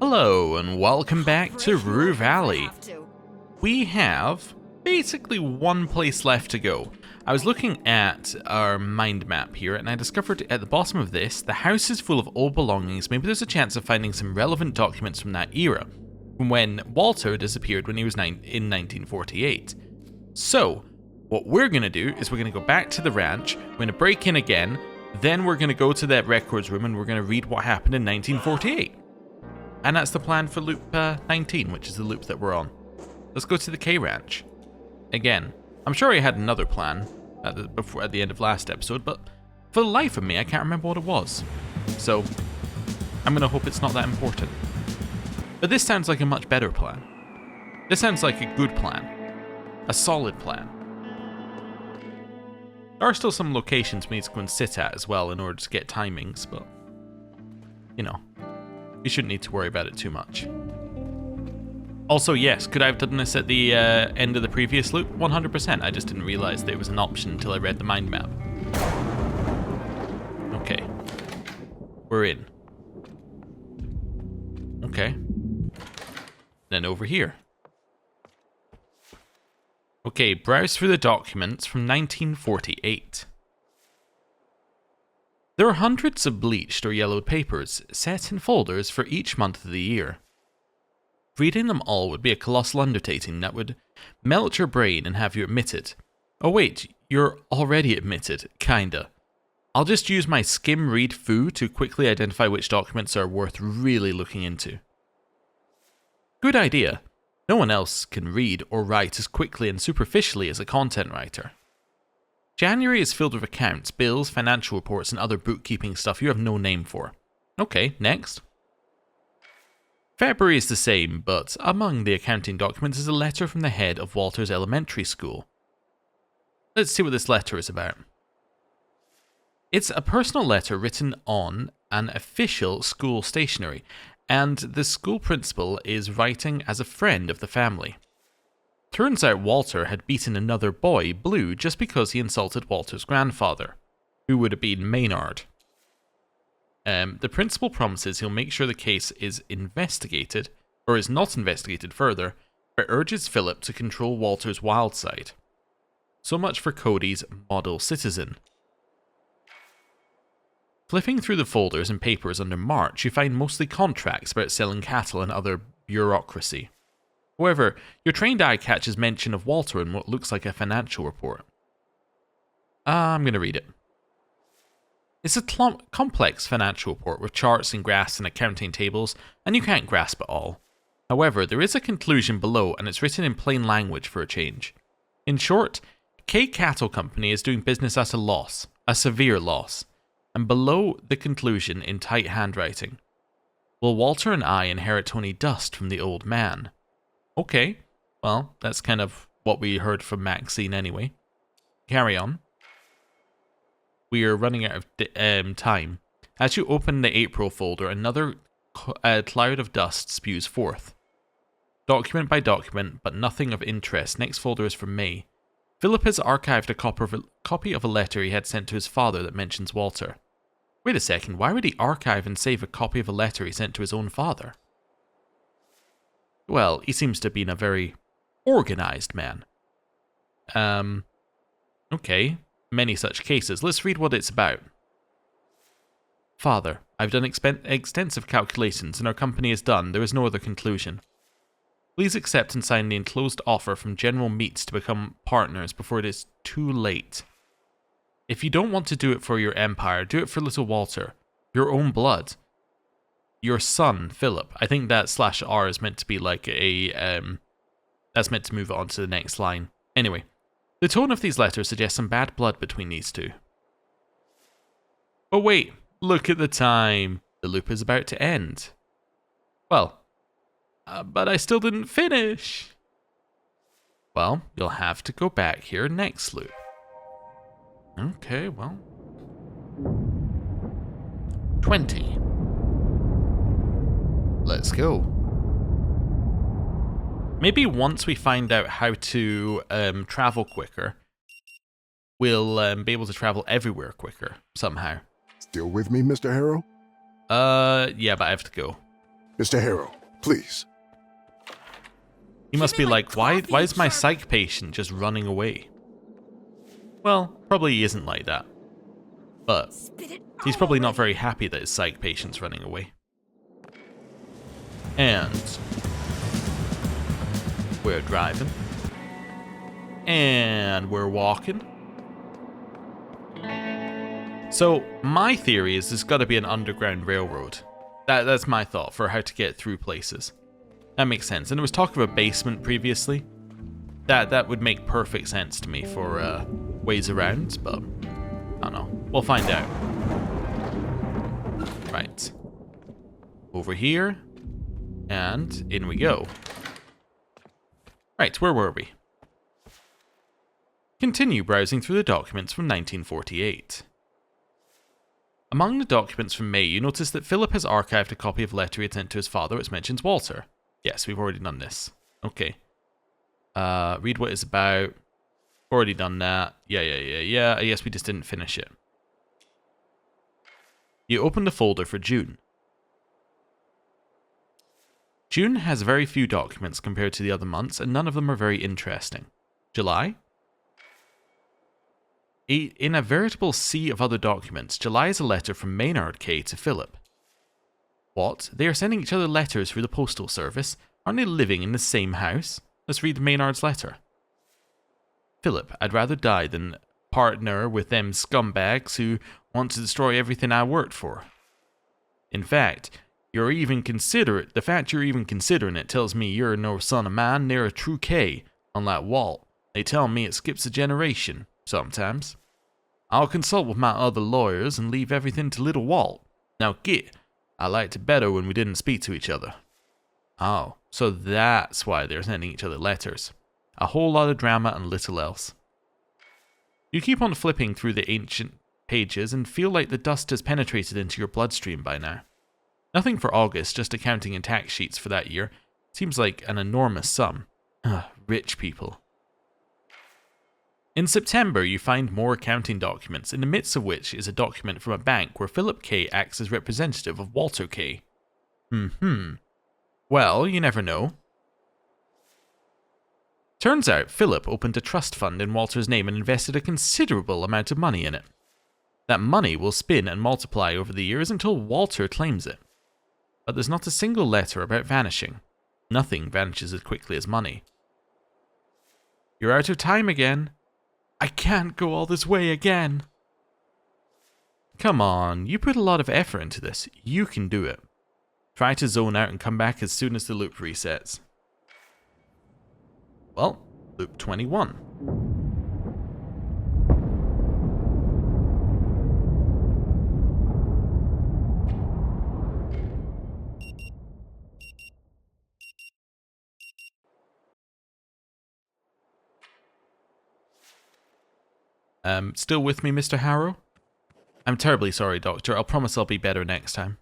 Hello and welcome back to Rue Valley. We have basically one place left to go. I was looking at our mind map here and I discovered at the bottom of this, the house is full of old belongings. Maybe there's a chance of finding some relevant documents from that era, from when Walter disappeared when he was in 1948. So, what we're going to do is we're going to go back to the ranch, we're going to break in again, then we're going to go to that records room and we're going to read what happened in 1948. And that's the plan for loop 19, which is the loop that we're on. Let's go to the K Ranch. Again, I'm sure I had another plan at the end of last episode, but for the life of me, I can't remember what it was. So, I'm going to hope it's not that important. But this sounds like a much better plan. This sounds like a good plan. A solid plan. There are still some locations we need to go and sit at as well in order to get timings, but, you know, you shouldn't need to worry about it too much. Also, yes, could I have done this at the end of the previous loop? 100%, I just didn't realise that it was an option until I read the mind map. Okay. We're in. Okay. Then over here. Okay, browse through the documents from 1948. There are hundreds of bleached or yellowed papers, set in folders for each month of the year. Reading them all would be a colossal undertaking that would melt your brain and have you admitted. Oh wait, you're already admitted, kinda. I'll just use my skim read foo to quickly identify which documents are worth really looking into. Good idea. No one else can read or write as quickly and superficially as a content writer. January is filled with accounts, bills, financial reports, and other bookkeeping stuff you have no name for. Okay, next. February is the same, but among the accounting documents is a letter from the head of Walter's elementary school. Let's see what this letter is about. It's a personal letter written on an official school stationery, and the school principal is writing as a friend of the family. Turns out Walter had beaten another boy blue just because he insulted Walter's grandfather, who would have been Maynard. The principal promises he'll make sure the case is investigated, or is not investigated further, but urges Philip to control Walter's wild side. So much for Cody's model citizen. Flipping through the folders and papers under March, you find mostly contracts about selling cattle and other bureaucracy. However, your trained eye catches mention of Walter in what looks like a financial report. I'm going to read it. It's a complex financial report with charts and graphs and accounting tables, and you can't grasp it all. However, there is a conclusion below, and it's written in plain language for a change. In short, K Cattle Company is doing business at a loss, a severe loss, and below the conclusion in tight handwriting. Will Walter and I inherit Tony Dust from the old man? Okay, well, that's kind of what we heard from Maxine anyway. Carry on. We are running out of time. As you open the April folder, another cloud of dust spews forth. Document by document, but nothing of interest. Next folder is from May. Philip has archived a copy of a letter he had sent to his father that mentions Walter. Wait a second, why would he archive and save a copy of a letter he sent to his own father? Well, he seems to have been a very organized man. Okay, many such cases. Let's read what it's about. Father, I've done extensive calculations and our company is done. There is no other conclusion. Please accept and sign the enclosed offer from General Meats to become partners before it is too late. If you don't want to do it for your empire, do it for little Walter, your own blood. Your son, Philip. I think that /R is meant to be like a, that's meant to move it on to the next line. Anyway, the tone of these letters suggests some bad blood between these two. Oh wait, look at the time. The loop is about to end. Well, but I still didn't finish. Well, you'll have to go back here next loop. Okay, well. 20. Let's go. Maybe once we find out how to travel quicker, we'll be able to travel everywhere quicker, somehow. Still with me, Mr. Harrow? Yeah, but I have to go. Mr. Harrow, please. He must be like, why is my psych patient just running away? Well, probably he isn't like that. But he's probably not very happy that his psych patient's running away. And we're driving. And we're walking. So, my theory is there's got to be an underground railroad. That's my thought for how to get through places. That makes sense. And there was talk of a basement previously. That would make perfect sense to me for ways around, but I don't know. We'll find out. Right. Over here. And in we go. Right, where were we? Continue browsing through the documents from 1948. Among the documents from May, you notice that Philip has archived a copy of a letter he had sent to his father which mentions Walter. Yes, we've already done this. Okay. Read what it's about. Already done that. Yeah. I guess we just didn't finish it. You open the folder for June. June has very few documents compared to the other months, and none of them are very interesting. July? In a veritable sea of other documents, July is a letter from Maynard K. to Philip. What? They are sending each other letters through the postal service? Aren't they living in the same house? Let's read Maynard's letter. Philip, I'd rather die than partner with them scumbags who want to destroy everything I worked for. In fact, the fact you're even considering it tells me you're no son of mine, near a true K on that Walt. They tell me it skips a generation, sometimes. I'll consult with my other lawyers and leave everything to little Walt. Now get, I liked it better when we didn't speak to each other. Oh, so that's why they're sending each other letters. A whole lot of drama and little else. You keep on flipping through the ancient pages and feel like the dust has penetrated into your bloodstream by now. Nothing for August, just accounting and tax sheets for that year. Seems like an enormous sum. Rich people. In September, you find more accounting documents, in the midst of which is a document from a bank where Philip K. acts as representative of Walter K. Well, you never know. Turns out Philip opened a trust fund in Walter's name and invested a considerable amount of money in it. That money will spin and multiply over the years until Walter claims it. But there's not a single letter about vanishing. Nothing vanishes as quickly as money. You're out of time again. I can't go all this way again. Come on, you put a lot of effort into this. You can do it. Try to zone out and come back as soon as the loop resets. Well, loop 21. Still with me, Mr. Harrow? I'm terribly sorry, Doctor. I'll promise I'll be better next time.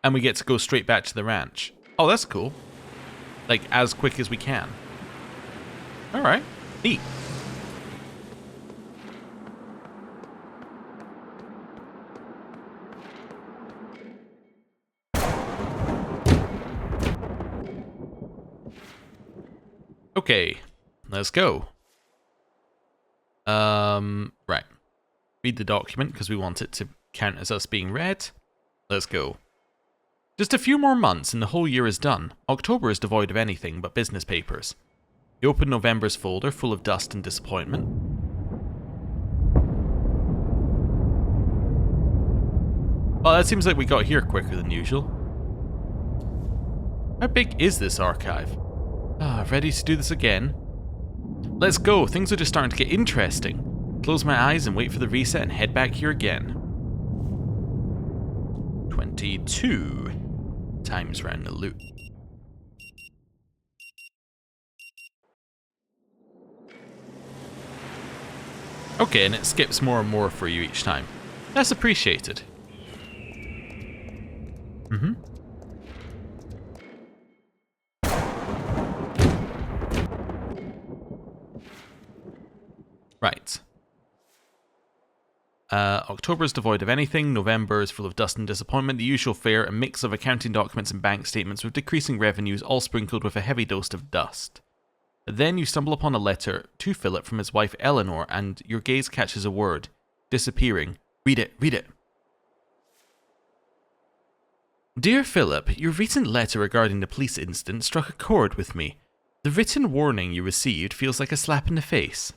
And we get to go straight back to the ranch. Oh, that's cool. Like, as quick as we can. Alright. Neat. Okay. Let's go. Right. Read the document because we want it to count as us being read. Let's go. Just a few more months and the whole year is done. October is devoid of anything but business papers. You open November's folder full of dust and disappointment. Oh, that seems like we got here quicker than usual. How big is this archive? Ready to do this again? Let's go, things are just starting to get interesting. Close my eyes and wait for the reset and head back here again. 22 times round the loop. Okay, and it skips more and more for you each time. That's appreciated. Right. October is devoid of anything. November is full of dust and disappointment. The usual fare, a mix of accounting documents and bank statements with decreasing revenues, all sprinkled with a heavy dose of dust. Then you stumble upon a letter to Philip from his wife Eleanor, and your gaze catches a word. Disappearing. Read it, read it. Dear Philip, your recent letter regarding the police incident struck a chord with me. The written warning you received feels like a slap in the face.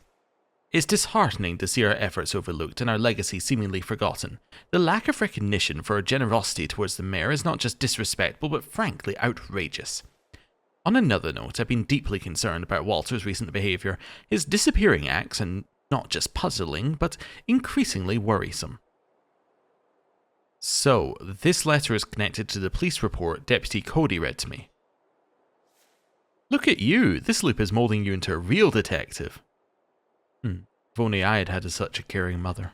It's disheartening to see our efforts overlooked and our legacy seemingly forgotten. The lack of recognition for our generosity towards the mayor is not just disrespectful, but frankly outrageous. On another note, I've been deeply concerned about Walter's recent behaviour. His disappearing acts are not just puzzling, but increasingly worrisome. So, this letter is connected to the police report Deputy Cody read to me. Look at you, this loop is moulding you into a real detective. If only I had had such a caring mother.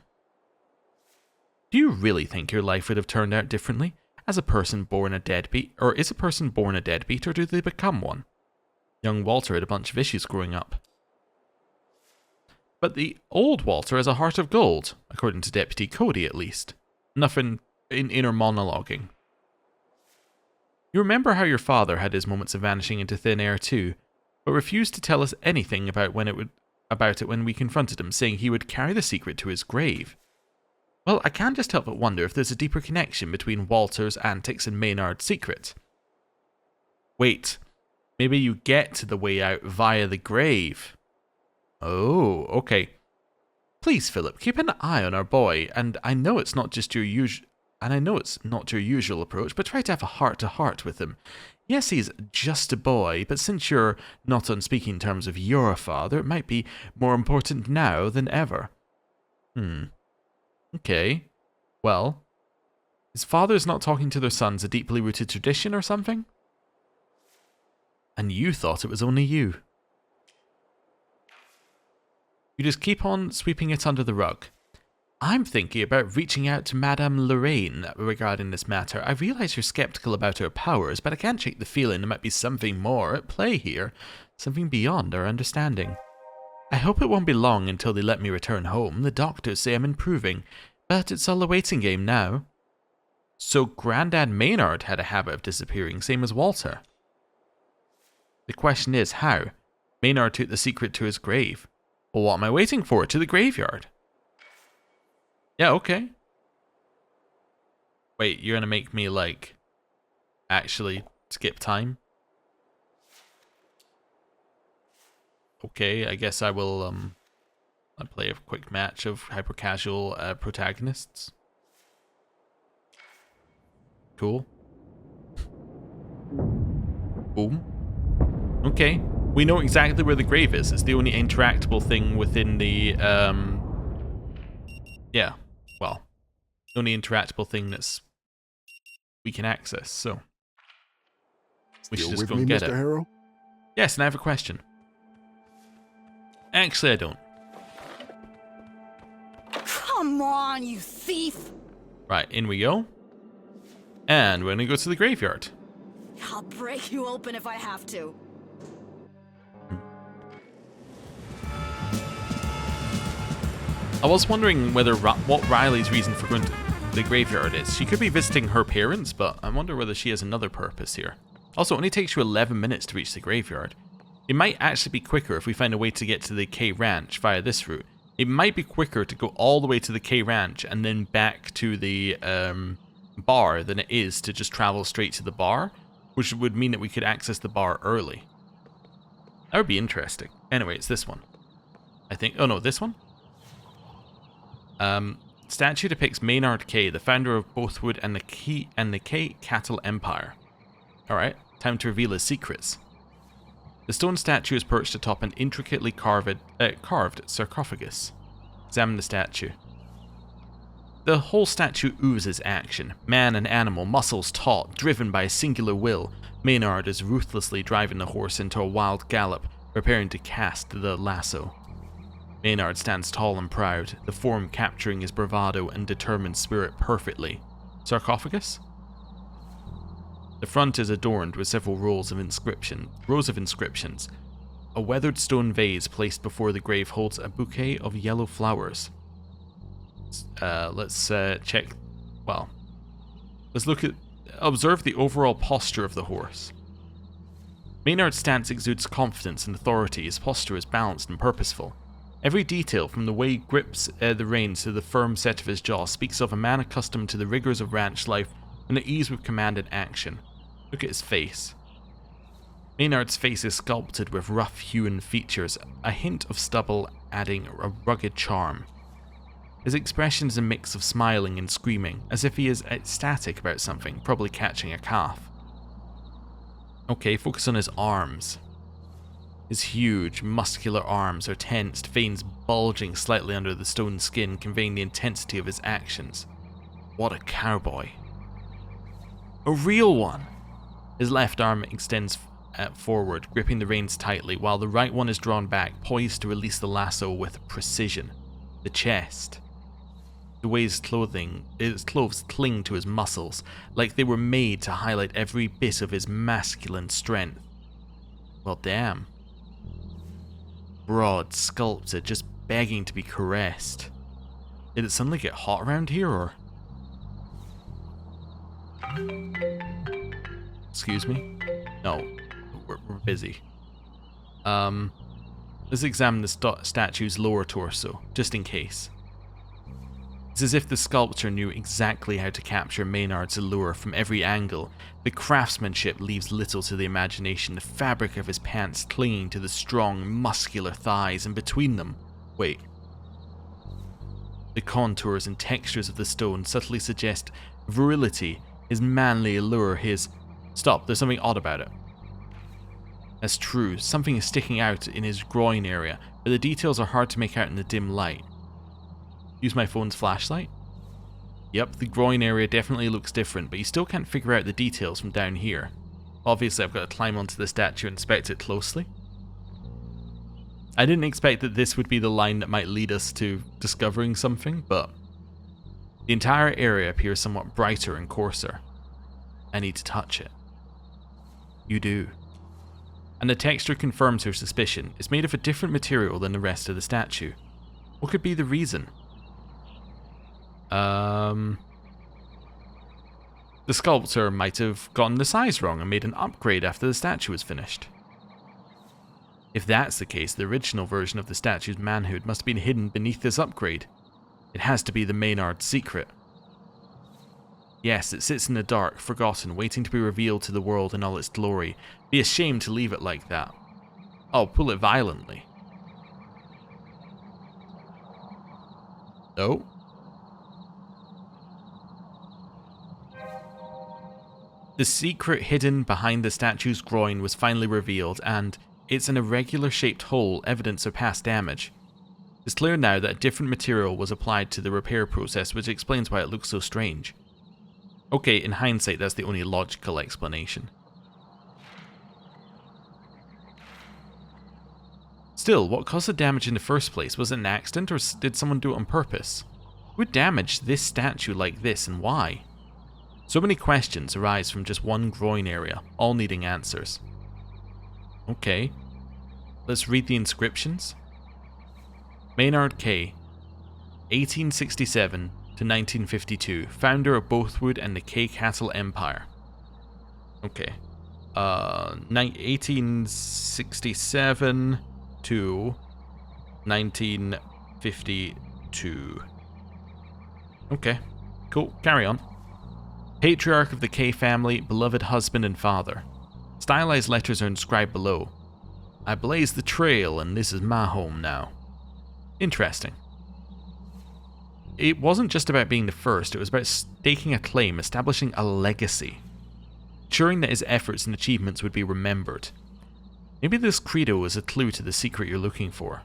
Do you really think your life would have turned out differently? As a person born a deadbeat, or is a person born a deadbeat, or do they become one? Young Walter had a bunch of issues growing up. But the old Walter has a heart of gold, according to Deputy Cody at least. Nothing in inner monologuing. You remember how your father had his moments of vanishing into thin air too, but refused to tell us anything about it when we confronted him, saying he would carry the secret to his grave. Well, I can't just help but wonder if there's a deeper connection between Walter's antics and Maynard's secret. Wait, maybe you get to the way out via the grave. Oh, okay. Please, Philip, keep an eye on our boy, and I know it's not your usual approach, but try to have a heart-to-heart with him. Yes, he's just a boy, but since you're not on speaking terms with your father, it might be more important now than ever. Okay. Well, his father's not talking to their sons a deeply rooted tradition or something? And you thought it was only you. You just keep on sweeping it under the rug. I'm thinking about reaching out to Madame Lorraine regarding this matter. I realize you're skeptical about her powers, but I can't shake the feeling there might be something more at play here, something beyond our understanding. I hope it won't be long until they let me return home. The doctors say I'm improving, but it's all a waiting game now. So Grandad Maynard had a habit of disappearing, same as Walter. The question is how? Maynard took the secret to his grave. Well, what am I waiting for? To the graveyard. Yeah, okay. Wait, you're gonna make me, like, actually skip time? Okay, I guess I will, I'll play a quick match of hyper-casual protagonists. Cool. Boom. Okay, we know exactly where the grave is. It's the only interactable thing within the, yeah. Well, the only interactable thing that's we can access, so we should just go and get it. Harrow? Yes, and I have a question. Actually, I don't. Come on, you thief! Right, in we go. And we're gonna go to the graveyard. I'll break you open if I have to. I was wondering whether what Riley's reason for going to the graveyard is. She could be visiting her parents, but I wonder whether she has another purpose here. Also, it only takes you 11 minutes to reach the graveyard. It might actually be quicker if we find a way to get to the K Ranch via this route. It might be quicker to go all the way to the K Ranch and then back to the bar than it is to just travel straight to the bar, which would mean that we could access the bar early. That would be interesting. Anyway, it's this one. I think. Oh no, this one? Statue depicts Maynard K, the founder of Bothwood and the K Cattle Empire. Alright, time to reveal his secrets. The stone statue is perched atop an intricately carved sarcophagus. Examine the statue. The whole statue oozes action. Man and animal, muscles taut, driven by a singular will. Maynard is ruthlessly driving the horse into a wild gallop, preparing to cast the lasso. Maynard stands tall and proud, the form capturing his bravado and determined spirit perfectly. Sarcophagus? The front is adorned with several rows of inscriptions. A weathered stone vase placed before the grave holds a bouquet of yellow flowers. Let's check. Well, let's observe the overall posture of the horse. Maynard's stance exudes confidence and authority. His posture is balanced and purposeful. Every detail, from the way he grips the reins to the firm set of his jaw, speaks of a man accustomed to the rigors of ranch life and at ease with command and action. Look at his face. Maynard's face is sculpted with rough-hewn features, a hint of stubble adding a rugged charm. His expression is a mix of smiling and screaming, as if he is ecstatic about something, probably catching a calf. Okay, focus on his arms. His huge, muscular arms are tensed, veins bulging slightly under the stone skin, conveying the intensity of his actions. What a cowboy. A real one! His left arm extends forward, gripping the reins tightly, while the right one is drawn back, poised to release the lasso with precision. The chest. The way his clothes cling to his muscles, like they were made to highlight every bit of his masculine strength. Well, damn. Broad, sculpted, just begging to be caressed. Did it suddenly get hot around here, or? Excuse me? No, we're busy. Let's examine the statue's lower torso, just in case. It's as if the sculptor knew exactly how to capture Maynard's allure from every angle. The craftsmanship leaves little to the imagination, the fabric of his pants clinging to the strong, muscular thighs, and between them, wait. The contours and textures of the stone subtly suggest virility, his manly allure, his... Stop, there's something odd about it. That's true, something is sticking out in his groin area, but the details are hard to make out in the dim light. Use my phone's flashlight? Yep, the groin area definitely looks different, but you still can't figure out the details from down here. Obviously, I've got to climb onto the statue and inspect it closely. I didn't expect that this would be the line that might lead us to discovering something, but the entire area appears somewhat brighter and coarser. I need to touch it. You do. And the texture confirms her suspicion. It's made of a different material than the rest of the statue. What could be the reason? The sculptor might have gotten the size wrong and made an upgrade after the statue was finished. If that's the case, the original version of the statue's manhood must have been hidden beneath this upgrade. It has to be the Maynard secret. Yes, it sits in the dark, forgotten, waiting to be revealed to the world in all its glory. Be ashamed to leave it like that. Oh, pull it violently. No? The secret hidden behind the statue's groin was finally revealed, and it's an irregular shaped hole, evidence of past damage. It's clear now that a different material was applied to the repair process, which explains why it looks so strange. Okay, in hindsight, that's the only logical explanation. Still, what caused the damage in the first place? Was it an accident, or did someone do it on purpose? Who would damage this statue like this, and why? So many questions arise from just one groin area, all needing answers. Okay, let's read the inscriptions. Maynard K, 1867 to 1952, founder of Bothwood and the K Cattle Empire. Okay, 1867 to 1952. Okay, cool, carry on. Patriarch of the K family, beloved husband and father. Stylized letters are inscribed below. I blaze the trail and this is my home now. Interesting. It wasn't just about being the first, it was about staking a claim, establishing a legacy. Ensuring that his efforts and achievements would be remembered. Maybe this credo is a clue to the secret you're looking for.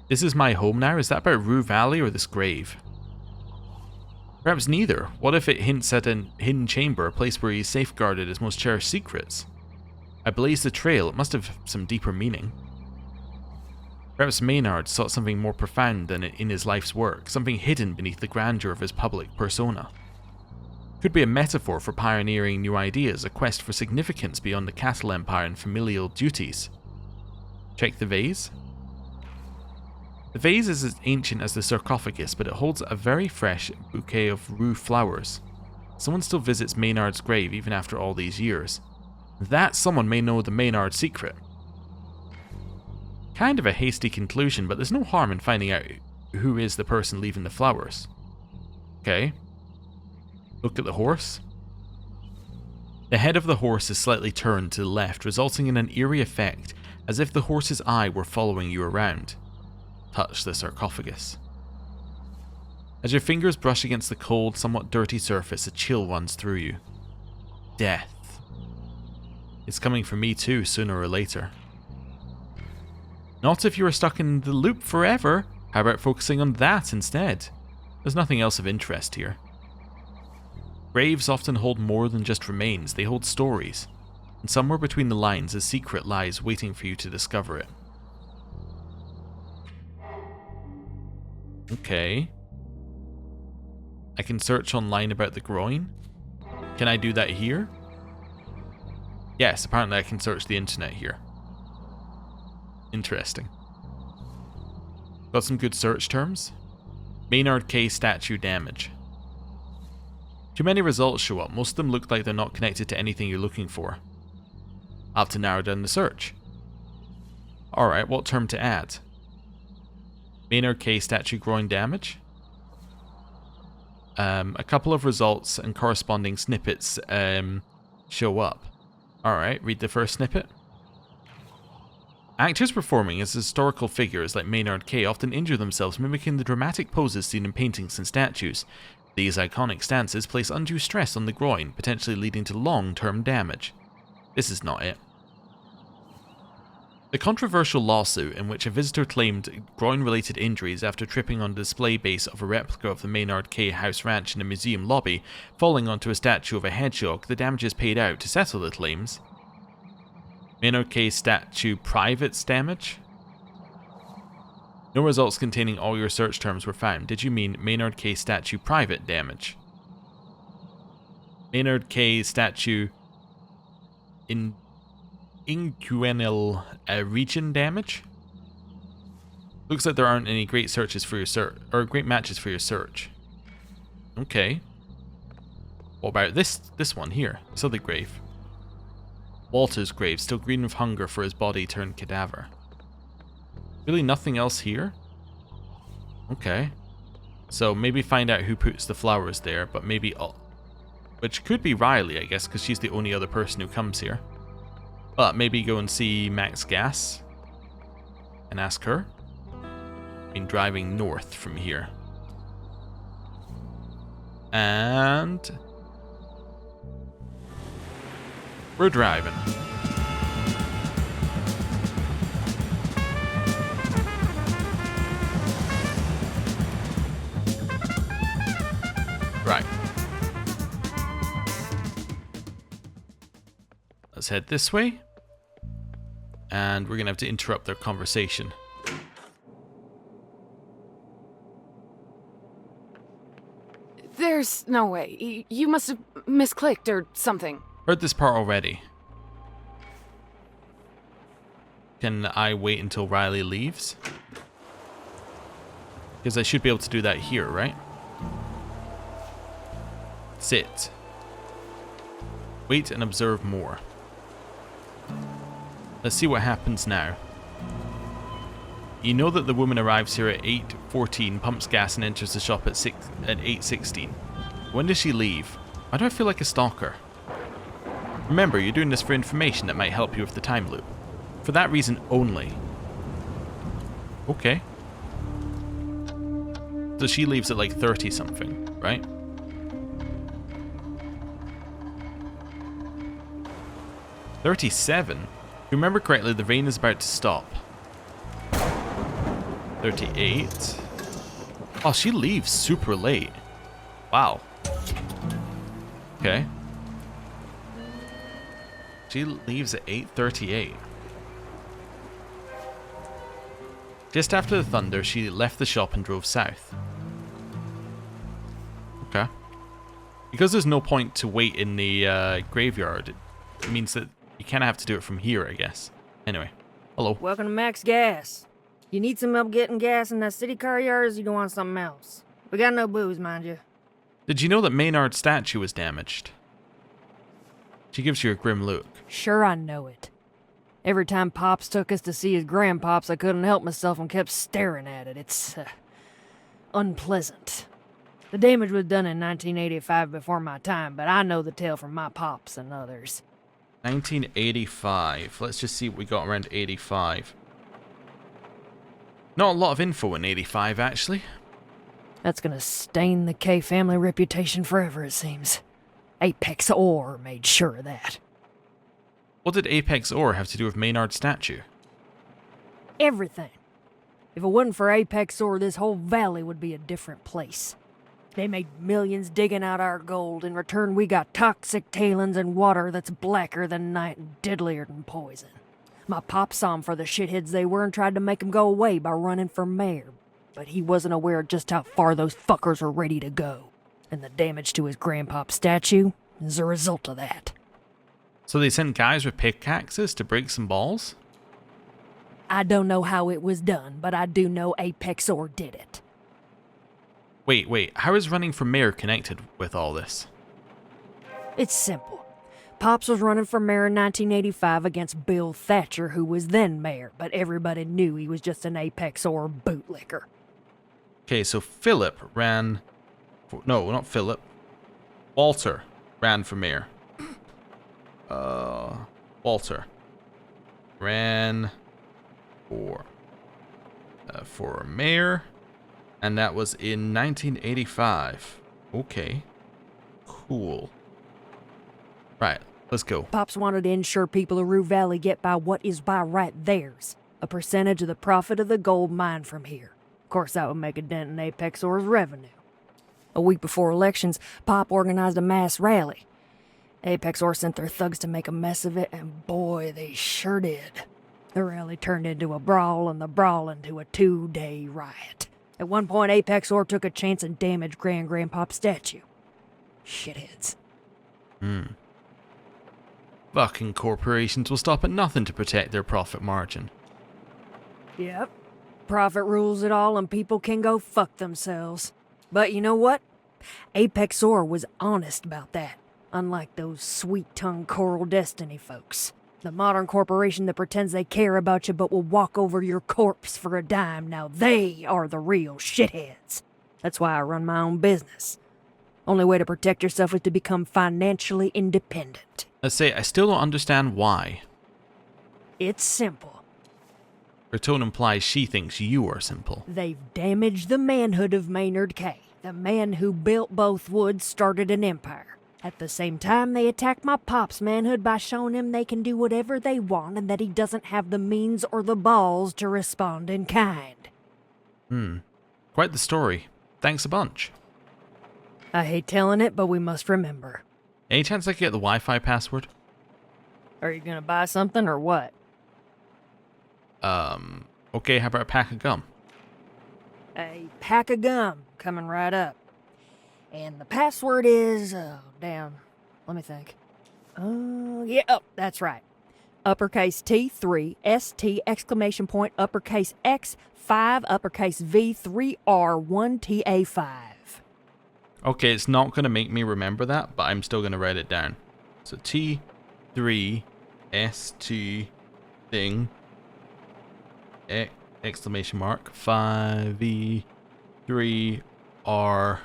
This is my home now? Is that about Rue Valley or this grave? Perhaps neither. What if it hints at a hidden chamber, a place where he safeguarded his most cherished secrets? I blaze the trail, it must have some deeper meaning. Perhaps Maynard sought something more profound than in his life's work, something hidden beneath the grandeur of his public persona. Could be a metaphor for pioneering new ideas, a quest for significance beyond the cattle empire and familial duties. Check the vase. The vase is as ancient as the sarcophagus, but it holds a very fresh bouquet of rue flowers. Someone still visits Maynard's grave even after all these years. That someone may know the Maynard secret. Kind of a hasty conclusion, but there's no harm in finding out who is the person leaving the flowers. Okay. Look at the horse. The head of the horse is slightly turned to the left, resulting in an eerie effect, as if the horse's eye were following you around. Touch the sarcophagus. As your fingers brush against the cold, somewhat dirty surface, a chill runs through you. Death. It's coming for me too, sooner or later. Not if you are stuck in the loop forever. How about focusing on that instead? There's nothing else of interest here. Graves often hold more than just remains, they hold stories. And somewhere between the lines, a secret lies waiting for you to discover it. Okay. I can search online about the groin. Can I do that here? Yes, apparently I can search the internet here. Interesting. Got some good search terms. Maynard K statue damage. Too many results show up. Most of them look like they're not connected to anything you're looking for. I'll have to narrow down the search. Alright, what term to add? Maynard K statue groin damage. A couple of results and corresponding snippets show up. Alright, read the first snippet. Actors performing as historical figures like Maynard K often injure themselves mimicking the dramatic poses seen in paintings and statues. These iconic stances place undue stress on the groin, potentially leading to long-term damage. This is not it. The controversial lawsuit in which a visitor claimed groin-related injuries after tripping on the display base of a replica of the Maynard K house ranch in a museum lobby, falling onto a statue of a hedgehog, the damages paid out to settle the claims. Maynard K statue privates damage? No results containing all your search terms were found. Did you mean Maynard K statue private damage? Maynard K statue in inguinal region damage? Looks like there aren't any great searches for your search, or great matches for your search. Okay. What about this one here? This other grave. Walter's grave, still green with hunger for his body turned cadaver. Really nothing else here? Okay. So maybe find out who puts the flowers there, but maybe... which could be Riley, I guess, because she's the only other person who comes here. But maybe go and see Max Gas and ask her. I've been driving north from here. And... we're driving. Right. Let's head this way. And we're going to have to interrupt their conversation. There's no way. You must have misclicked or something. Heard this part already. Can I wait until Riley leaves? Because I should be able to do that here, right? Sit. Wait and observe more. Let's see what happens now. You know that the woman arrives here at 8:14, pumps gas and enters the shop at 8:16. When does she leave? Why do I feel like a stalker? Remember, you're doing this for information that might help you with the time loop. For that reason only. Okay. So she leaves at like 30 something, right? $37? If you remember correctly, the rain is about to stop. 38. Oh, she leaves super late. Wow. Okay. She leaves at 8:38. Just after the thunder, she left the shop and drove south. Okay. Because there's no point to wait in the graveyard, it means that you kind of have to do it from here, I guess. Anyway, hello. Welcome to Max Gas. You need some help getting gas in that city car of yours, you don't want something else? We got no booze, mind you. Did you know that Maynard's statue was damaged? She gives you a grim look. Sure, I know it. Every time Pops took us to see his grandpops, I couldn't help myself and kept staring at it. It's, unpleasant. The damage was done in 1985 before my time, but I know the tale from my pops and others. 1985. Let's just see what we got around 85. Not a lot of info in 85, actually. That's gonna stain the K family reputation forever, it seems. Apex Ore made sure of that. What did Apex Ore have to do with Maynard's statue? Everything. If it wasn't for Apex Ore, this whole valley would be a different place. They made millions digging out our gold. In return, we got toxic tailings and water that's blacker than night and deadlier than poison. My pop saw 'em for the shitheads they were and tried to make 'em go away by running for mayor. But he wasn't aware of just how far those fuckers were ready to go. And the damage to his grandpop's statue is a result of that. So they sent guys with pickaxes to break some balls? I don't know how it was done, but I do know Apex Ore did it. Wait, how is running for mayor connected with all this? It's simple. Pops was running for mayor in 1985 against Bill Thatcher, who was then mayor, but everybody knew he was just an Apex Ore bootlicker. Okay, so Philip ran... no, not Philip. Walter ran for mayor. Walter ran for mayor, and that was in 1985. Okay, cool. Right, let's go. Pops wanted to ensure people of Rue Valley get by what is by right theirs, a percentage of the profit of the gold mined from here. Of course, that would make a dent in Apex Ore's revenue. A week before elections, Pop organized a mass rally. Apex Ore sent their thugs to make a mess of it, and boy, they sure did. The rally turned into a brawl, and the brawl into a 2-day riot. At one point, Apex Ore took a chance and damaged Grandpop's statue. Shitheads. Fucking corporations will stop at nothing to protect their profit margin. Yep. Profit rules it all, and people can go fuck themselves. But you know what? Apex Ore was honest about that. Unlike those sweet-tongued Coral Destiny folks. The modern corporation that pretends they care about you but will walk over your corpse for a dime, now they are the real shitheads. That's why I run my own business. Only way to protect yourself is to become financially independent. Let's say I still don't understand why. It's simple. Her tone implies she thinks you are simple. They've damaged the manhood of Maynard K. The man who built both woods started an empire. At the same time, they attack my pop's manhood by showing him they can do whatever they want and that he doesn't have the means or the balls to respond in kind. Quite the story. Thanks a bunch. I hate telling it, but we must remember. Any chance I could get the Wi-Fi password? Are you gonna buy something or what? Okay, how about a pack of gum? A pack of gum coming right up. And the password is, oh, damn, let me think. That's right. Uppercase T3, ST, exclamation point, uppercase X, 5, uppercase V, 3R, 1 TA5. Okay, it's not going to make me remember that, but I'm still going to write it down. So T3, ST, thing, exclamation mark, 5V, 3R,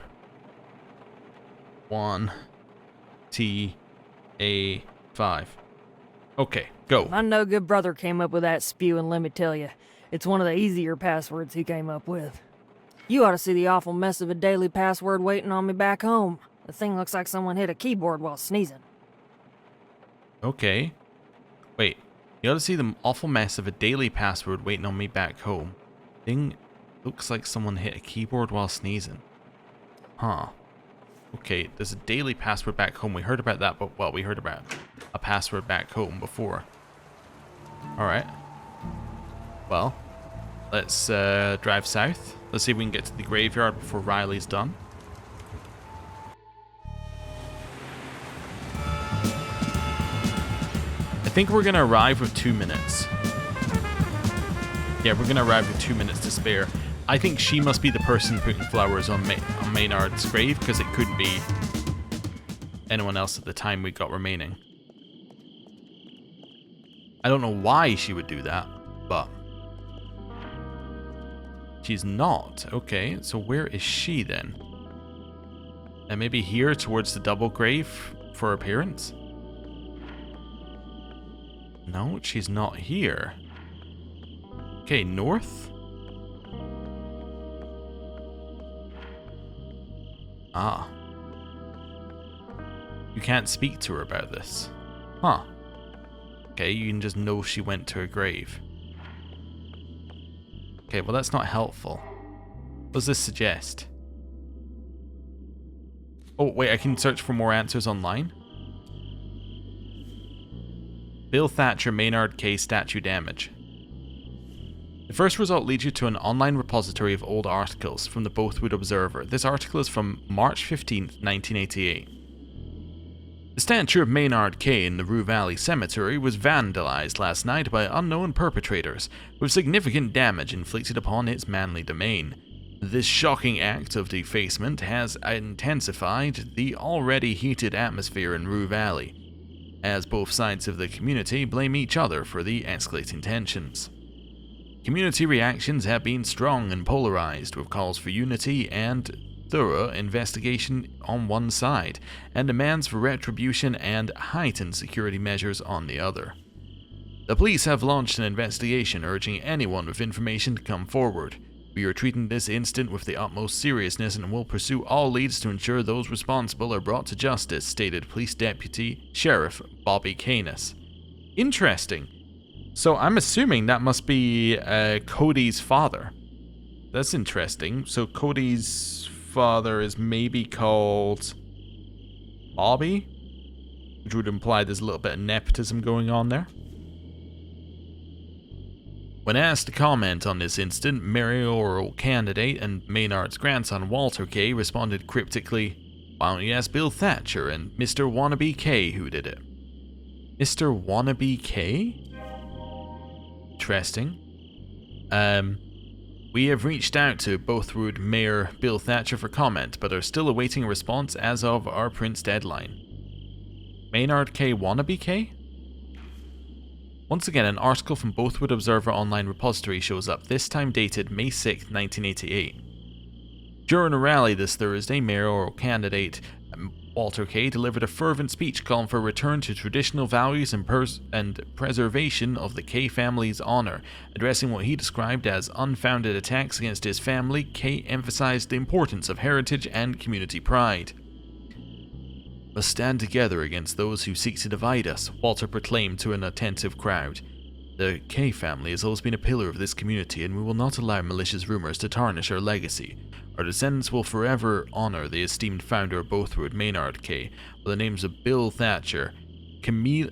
1 TA5. Okay, go. My no good brother came up with that spew, and let me tell you, it's one of the easier passwords he came up with. You ought to see the awful mess of a daily password waiting on me back home. The thing looks like someone hit a keyboard while sneezing. Okay. Wait, you ought to see the awful mess of a daily password waiting on me back home. Thing looks like someone hit a keyboard while sneezing. Huh. Okay, there's a daily password back home. We heard about that, but well, we heard about a password back home before. Alright. Well, let's drive south. Let's see if we can get to the graveyard before Riley's done. I think we're gonna arrive with 2 minutes. Yeah, we're gonna arrive with 2 minutes to spare. I think she must be the person putting flowers on Maynard's grave, because it couldn't be anyone else at the time we got remaining. I don't know why she would do that, but she's not. Okay, so where is she then? And maybe here towards the double grave for appearance? No, she's not here. Okay, north? Ah. You can't speak to her about this. Huh. Okay, you can just know she went to her grave. Okay, well that's not helpful. What does this suggest? Oh, wait, I can search for more answers online? Bill Thatcher Maynard K statue damage. The first result leads you to an online repository of old articles from the Bothwood Observer. This article is from March 15th, 1988. The statue of Maynard K in the Rue Valley Cemetery was vandalized last night by unknown perpetrators, with significant damage inflicted upon its manly domain. This shocking act of defacement has intensified the already heated atmosphere in Rue Valley, as both sides of the community blame each other for the escalating tensions. Community reactions have been strong and polarized, with calls for unity and thorough investigation on one side, and demands for retribution and heightened security measures on the other. The police have launched an investigation urging anyone with information to come forward. We are treating this incident with the utmost seriousness and will pursue all leads to ensure those responsible are brought to justice, stated Police Deputy Sheriff Bobby Canis. Interesting. So I'm assuming that must be Cody's father. That's interesting. So Cody's father is maybe called Bobby, which would imply there's a little bit of nepotism going on there. When asked to comment on this incident, mayoral candidate and Maynard's grandson Walter K responded cryptically, "Why don't you ask Bill Thatcher and Mr. Wannabe K who did it?" Mr. Wannabe K? Interesting. We have reached out to Bothwood Mayor Bill Thatcher for comment, but are still awaiting a response as of our print's deadline. Maynard K. Wannabe K? Once again, an article from Bothwood Observer Online Repository shows up, this time dated May 6, 1988. During a rally this Thursday, mayoral candidate Walter K. delivered a fervent speech calling for a return to traditional values and preservation of the K family's honor. Addressing what he described as unfounded attacks against his family, K emphasized the importance of heritage and community pride. "Must stand together against those who seek to divide us," Walter proclaimed to an attentive crowd. "The K family has always been a pillar of this community, and we will not allow malicious rumors to tarnish our legacy. Our descendants will forever honor the esteemed founder of Bothwood, Maynard K, with the names of Bill Thatcher, Camila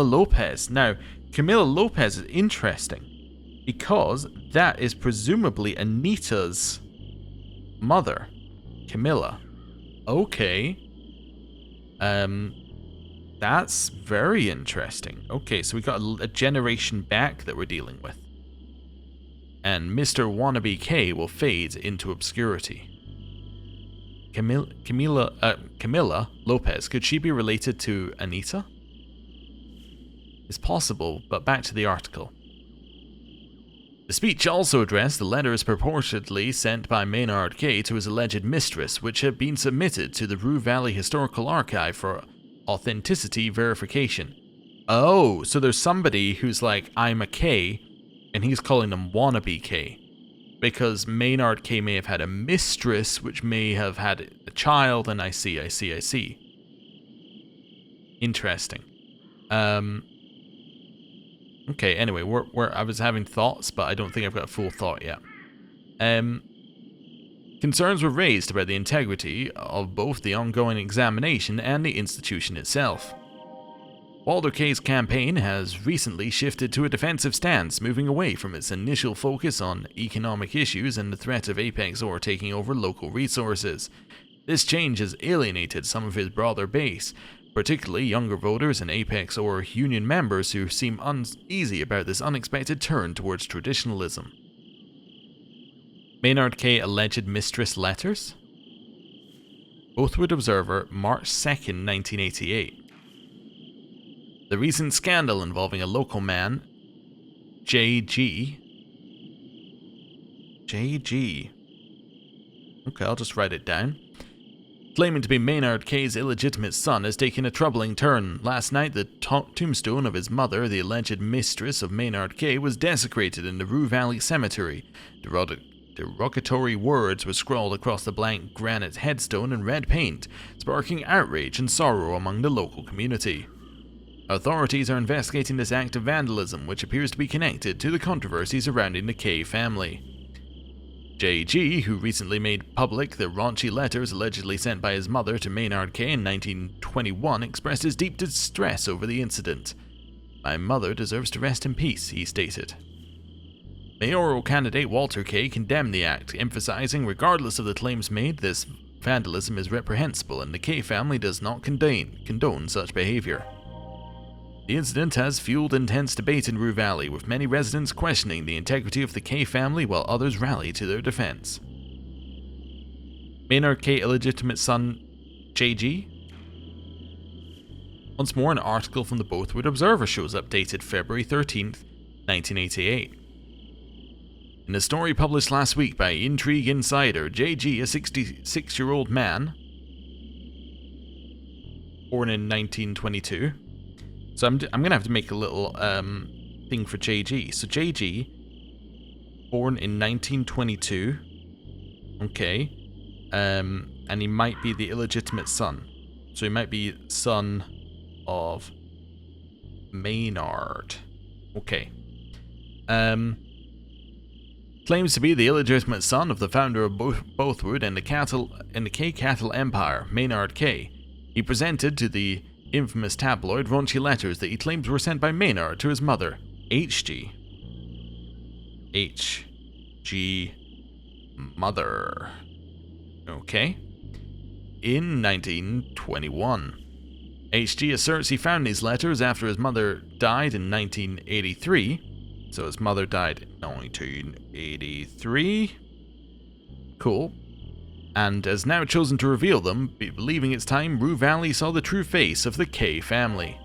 Lopez." Now, Camila Lopez is interesting, because that is presumably Anita's mother, Camila. Okay. That's very interesting. Okay, so we got a generation back that we're dealing with. And Mr. Wannabe K will fade into obscurity. Camila Lopez, could she be related to Anita? It's possible, but back to the article. The speech also addressed the letters purportedly sent by Maynard K to his alleged mistress, which had been submitted to the Rue Valley Historical Archive for authenticity verification. Oh, so there's somebody who's like, I'm a K, and he's calling them Wannabe K. Because Maynard K may have had a mistress, which may have had a child, and I see. Interesting. Okay, anyway, I was having thoughts, but I don't think I've got a full thought yet. Concerns were raised about the integrity of both the ongoing examination and the institution itself. Walter K's campaign has recently shifted to a defensive stance, moving away from its initial focus on economic issues and the threat of AlpaxLP taking over local resources. This change has alienated some of his broader base, particularly younger voters and Apex or union members who seem uneasy about this unexpected turn towards traditionalism. Maynard K. alleged mistress letters? Bothwood Observer, March 2nd, 1988. The recent scandal involving a local man, J.G. Okay, I'll just write it down. Claiming to be Maynard K.'s illegitimate son has taken a troubling turn. Last night, the tombstone of his mother, the alleged mistress of Maynard K., was desecrated in the Rue Valley cemetery. Derogatory words were scrawled across the blank granite headstone in red paint, sparking outrage and sorrow among the local community. Authorities are investigating this act of vandalism, which appears to be connected to the controversy surrounding the K family. J.G., who recently made public the raunchy letters allegedly sent by his mother to Maynard K. in 1921, expressed his deep distress over the incident. "My mother deserves to rest in peace," he stated. Mayoral candidate Walter K. condemned the act, emphasizing, regardless of the claims made, this vandalism is reprehensible and the K family does not condone such behavior. The incident has fueled intense debate in Rue Valley, with many residents questioning the integrity of the K family while others rally to their defense. Maynard K. illegitimate son, J.G.? Once more, an article from the Bothwood Observer shows up dated February 13th, 1988. In a story published last week by Intrigue Insider, J.G., a 66-year-old man, born in 1922. So I'm going to have to make a little thing for J.G. So J.G., born in 1922, okay, and he might be the illegitimate son. So he might be son of Maynard. Okay. Claims to be the illegitimate son of the founder of Bothwood and the K cattle empire, Maynard K. He presented to the infamous tabloid raunchy letters that he claims were sent by Maynard to his mother, H.G. Mother. Okay. In 1921. H.G. asserts he found these letters after his mother died in 1983. So his mother died in 1983. Cool. And has now chosen to reveal them, believing it's time Rue Valley saw the true face of the K family.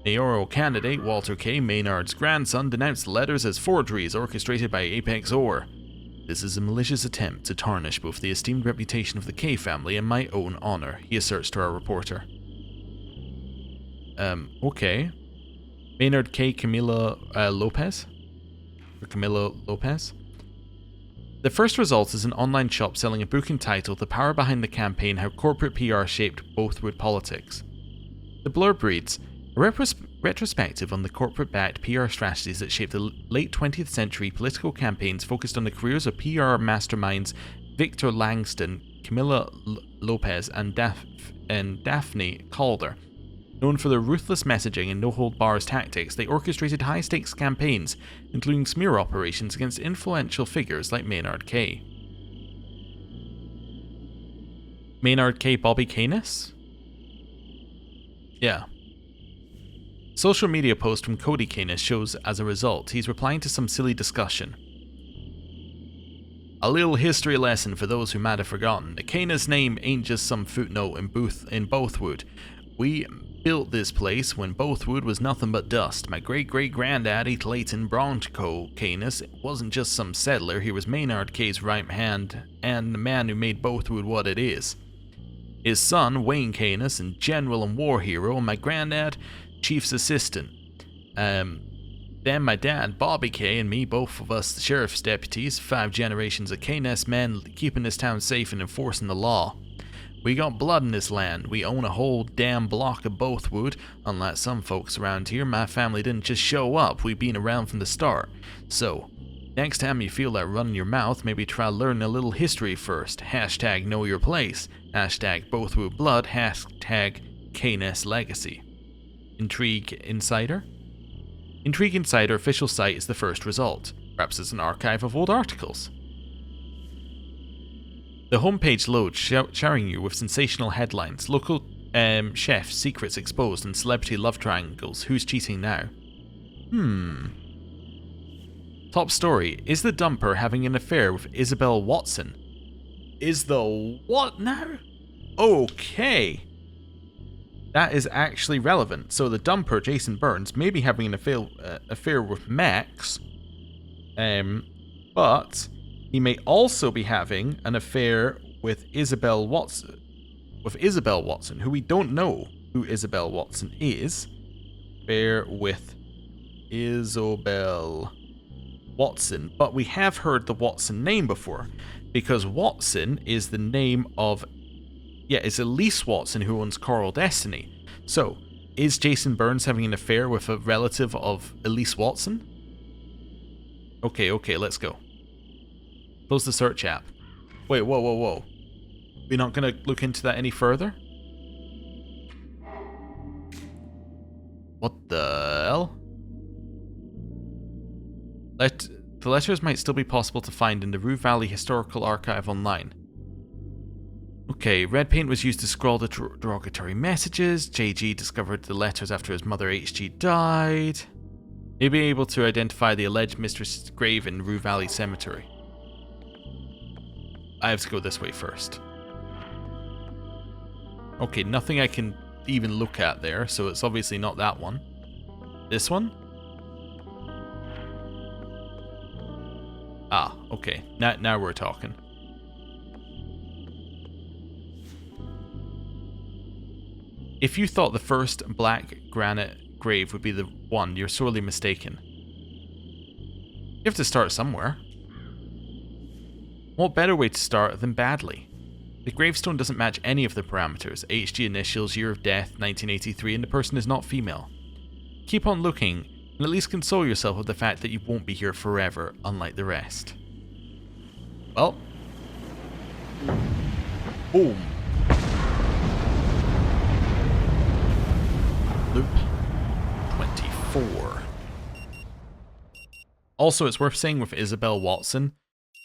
Mayoral candidate Walter K., Maynard's grandson, denounced the letters as forgeries orchestrated by AlpaxLP. "This is a malicious attempt to tarnish both the esteemed reputation of the K family and my own honor," he asserts to our reporter. Okay. Maynard K. Camilo Lopez? The first result is an online shop selling a book entitled The Power Behind the Campaign: How Corporate PR Shaped Bothwood Politics. The blurb reads, a retrospective on the corporate-backed PR strategies that shaped the late 20th century political campaigns focused on the careers of PR masterminds Victor Langston, Camilo Lopez, and Daphne Calder. Known for their ruthless messaging and no-hold-bars tactics, they orchestrated high-stakes campaigns, including smear operations against influential figures like Maynard K. Maynard K. Bobby Canis? Yeah. Social media post from Cody Canis shows, as a result, he's replying to some silly discussion. A little history lesson for those who might have forgotten. The Canis name ain't just some footnote in Bothwood. We built this place when Bothwood was nothing but dust. My great-great-granddaddy, Clayton Bronco Canis, wasn't just some settler, he was Maynard K.'s right hand and the man who made Bothwood what it is. His son, Wayne Canis, and general and war hero, and my granddad, chief's assistant. Then my dad, Bobby K., and me, both of us sheriff's deputies, 5 generations of Canis men keeping this town safe and enforcing the law. We got blood in this land. We own a whole damn block of Bothwood. Unlike some folks around here, my family didn't just show up. We've been around from the start. So, next time you feel like running your mouth, maybe try learning a little history first. Hashtag know your place. Hashtag Bothwood blood. Hashtag Canis legacy. Intrigue Insider? Intrigue Insider official site is the first result. Perhaps it's an archive of old articles. The homepage loads, showering you with sensational headlines. Local Chefs, secrets exposed, and celebrity love triangles. Who's cheating now? Top story. Is the dumper having an affair with Isabel Watson? Is the what now? Okay. That is actually relevant. So the dumper, Jason Burns, may be having an affair with Max. But he may also be having an affair with Isabel Watson. Who we don't know who Isabel Watson is. Affair with Isabel Watson. But we have heard the Watson name before. Because Watson is the name of... Yeah, it's Elise Watson who owns Coral Destiny. So, is Jason Burns having an affair with a relative of Elise Watson? Okay, let's go. Close the search app. Wait, whoa. We're not going to look into that any further? What the hell? The letters might still be possible to find in the Rue Valley Historical Archive online. Okay, red paint was used to scrawl the derogatory messages. JG discovered the letters after his mother HG died. May be able to identify the alleged mistress's grave in Rue Valley Cemetery. I have to go this way first. Okay, nothing I can even look at there, so it's obviously not that one. This one? Ah, okay. Now we're talking. If you thought the first black granite grave would be the one, you're sorely mistaken. You have to start somewhere. What better way to start than badly? The gravestone doesn't match any of the parameters. HG initials, year of death, 1983, and the person is not female. Keep on looking, and at least console yourself with the fact that you won't be here forever, unlike the rest. Well. Boom. Loop 24. Also, it's worth saying with Isabel Watson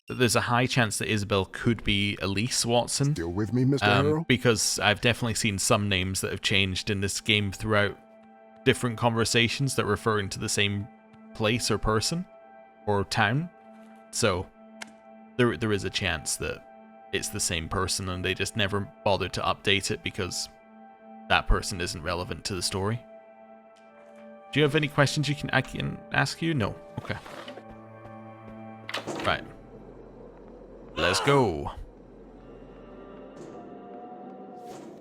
that there's a high chance that Isabel could be Elise Watson. Still with me, Mr. Harrow? Because I've definitely seen some names that have changed in this game throughout different conversations that referring to the same place or person or town. So there is a chance that it's the same person and they just never bothered to update it because that person isn't relevant to the story. Do you have any questions I can ask you? No. Okay. Right. Let's go.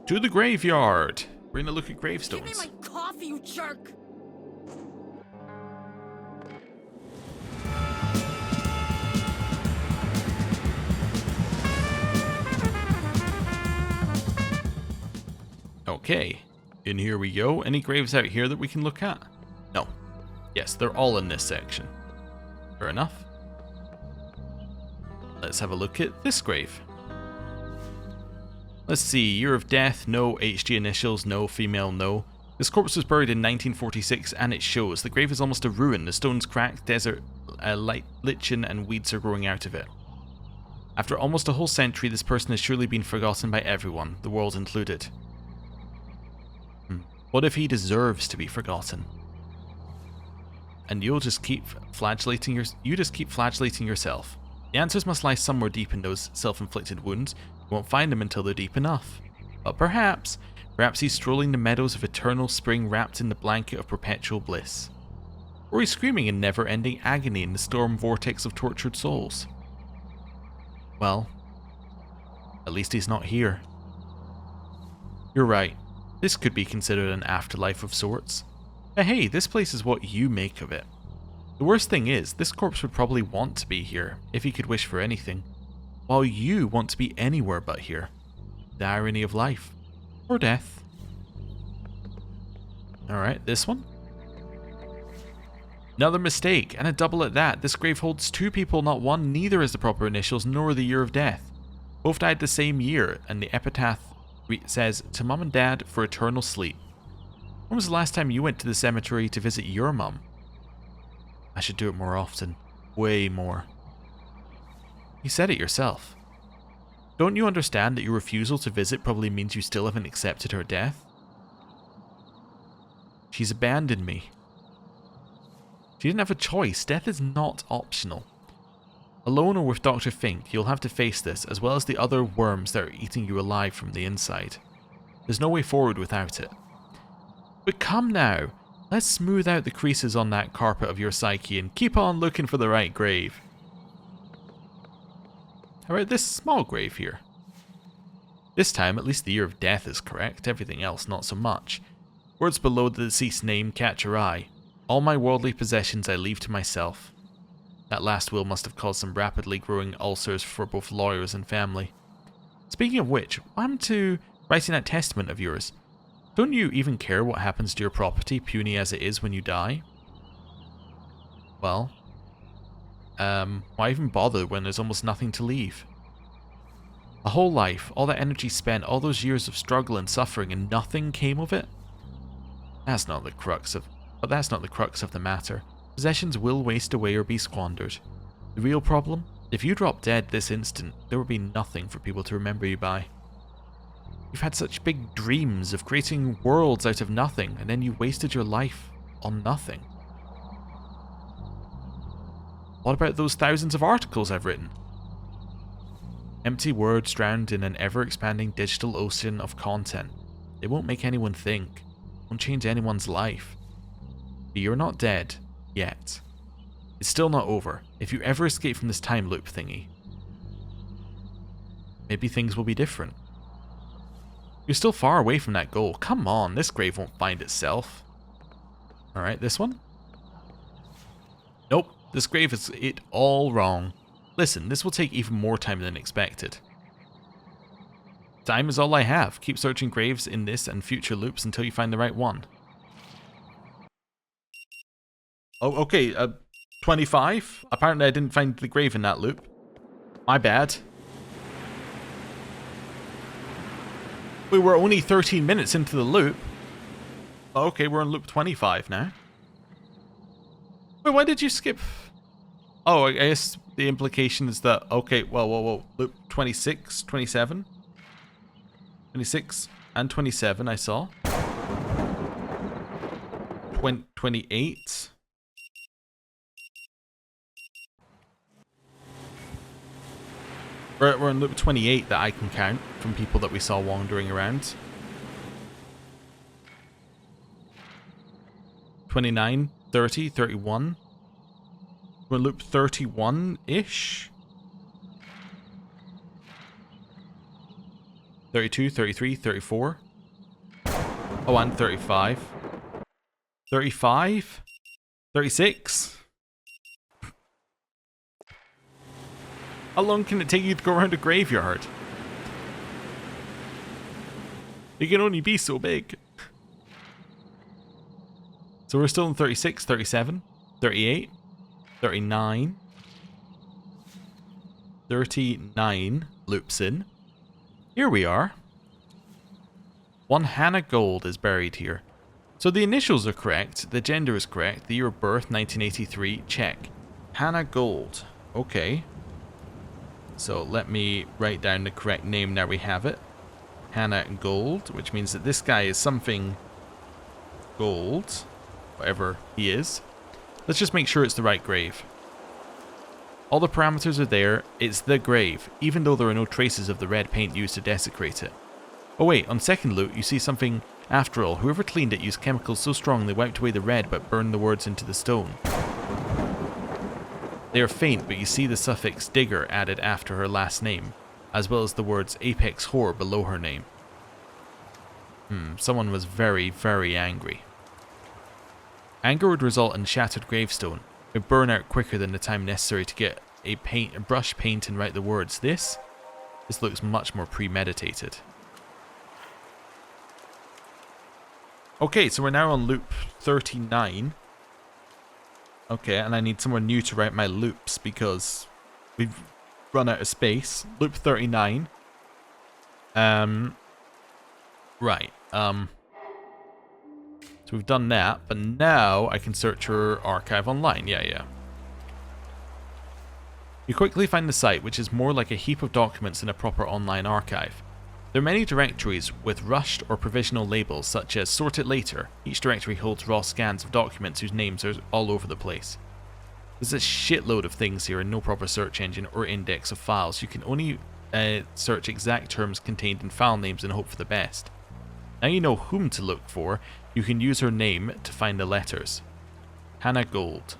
To the graveyard. We're gonna look at gravestones. Give me my coffee, you jerk! Okay. In here we go. Any graves out here that we can look at? No. Yes, they're all in this section. Fair enough. Let's have a look at this grave. Let's see, year of death, no. HG initials, no. Female, no. This corpse was buried in 1946 and it shows. The grave is almost a ruin. The stone's cracked, desert, lichen and weeds are growing out of it. After almost a whole century, this person has surely been forgotten by everyone, the world included. What if he deserves to be forgotten? And you'll just keep flagellating yourself. The answers must lie somewhere deep in those self-inflicted wounds. You won't find them until they're deep enough. But perhaps he's strolling the meadows of eternal spring wrapped in the blanket of perpetual bliss. Or he's screaming in never-ending agony in the storm vortex of tortured souls. Well, at least he's not here. You're right. This could be considered an afterlife of sorts. But hey, this place is what you make of it. The worst thing is, this corpse would probably want to be here, if he could wish for anything, while you want to be anywhere but here. The irony of life. Or death. Alright, this one? Another mistake, and a double at that. This grave holds two people, not one. Neither is the proper initials, nor the year of death. Both died the same year, and the epitaph says, "To Mum and Dad for eternal sleep." When was the last time you went to the cemetery to visit your mum? I should do it more often. Way more. You said it yourself. Don't you understand that your refusal to visit probably means you still haven't accepted her death? She's abandoned me. She didn't have a choice. Death is not optional. Alone or with Dr. Fink, you'll have to face this, as well as the other worms that are eating you alive from the inside. There's no way forward without it. But come now, let's smooth out the creases on that carpet of your psyche and keep on looking for the right grave. How about this small grave here? This time, at least the year of death is correct, everything else not so much. Words below the deceased name catch your eye. All my worldly possessions I leave to myself. That last will must have caused some rapidly growing ulcers for both lawyers and family. Speaking of which, what happened to writing that testament of yours? Don't you even care what happens to your property, puny as it is, when you die? Well, why even bother when there's almost nothing to leave? A whole life, all that energy spent, all those years of struggle and suffering, and nothing came of it? That's not the crux of the matter. Possessions will waste away or be squandered. The real problem? If you drop dead this instant, there will be nothing for people to remember you by. You've had such big dreams of creating worlds out of nothing, and then you wasted your life on nothing. What about those thousands of articles I've written? Empty words drowned in an ever-expanding digital ocean of content. They won't make anyone think, won't change anyone's life. But you're not dead. Yet. It's still not over. If you ever escape from this time loop thingy, maybe things will be different. You're still far away from that goal. Come on, this grave won't find itself. Alright, this one? Nope, this grave is it all wrong. Listen, this will take even more time than expected. Time is all I have. Keep searching graves in this and future loops until you find the right one. Oh, okay, 25? Apparently I didn't find the grave in that loop. My bad. We were only 13 minutes into the loop. Okay, we're on loop 25 now. Wait, why did you skip? Oh, I guess the implication is that, okay, whoa. Loop 26, 27? 26 and 27 I saw. 28. We're on loop 28 that I can count from people that we saw wandering around. 29, 30, 31. We're on loop 31-ish. 32, 33, 34. Oh, and 35. 35? 36? How long can it take you to go around a graveyard? It can only be so big. So we're still in 36, 37, 38, 39. 39 loops in. Here we are. One Hannah Gold is buried here. So the initials are correct, the gender is correct, the year of birth 1983, check. Hannah Gold, okay. So let me write down the correct name now we have it. Hannah Gold, which means that this guy is something gold, whatever he is. Let's just make sure it's the right grave. All the parameters are there, it's the grave, even though there are no traces of the red paint used to desecrate it. Oh wait, on second look you see something. After all, whoever cleaned it used chemicals so strong they wiped away the red but burned the words into the stone. They are faint, but you see the suffix digger added after her last name, as well as the words apex whore below her name. Someone was very, very angry. Anger would result in shattered gravestone. It would burn out quicker than the time necessary to get a brush paint and write the words. This looks much more premeditated. Okay, so we're now on loop 39. Okay, and I need somewhere new to write my loops because we've run out of space. Loop 39. Right. So we've done that, but now I can search her archive online. Yeah. You quickly find the site, which is more like a heap of documents than a proper online archive. There are many directories with rushed or provisional labels such as Sort It Later. Each directory holds raw scans of documents whose names are all over the place. There's a shitload of things here and no proper search engine or index of files. You can only search exact terms contained in file names and hope for the best. Now you know whom to look for, you can use her name to find the letters. Hannah Gold.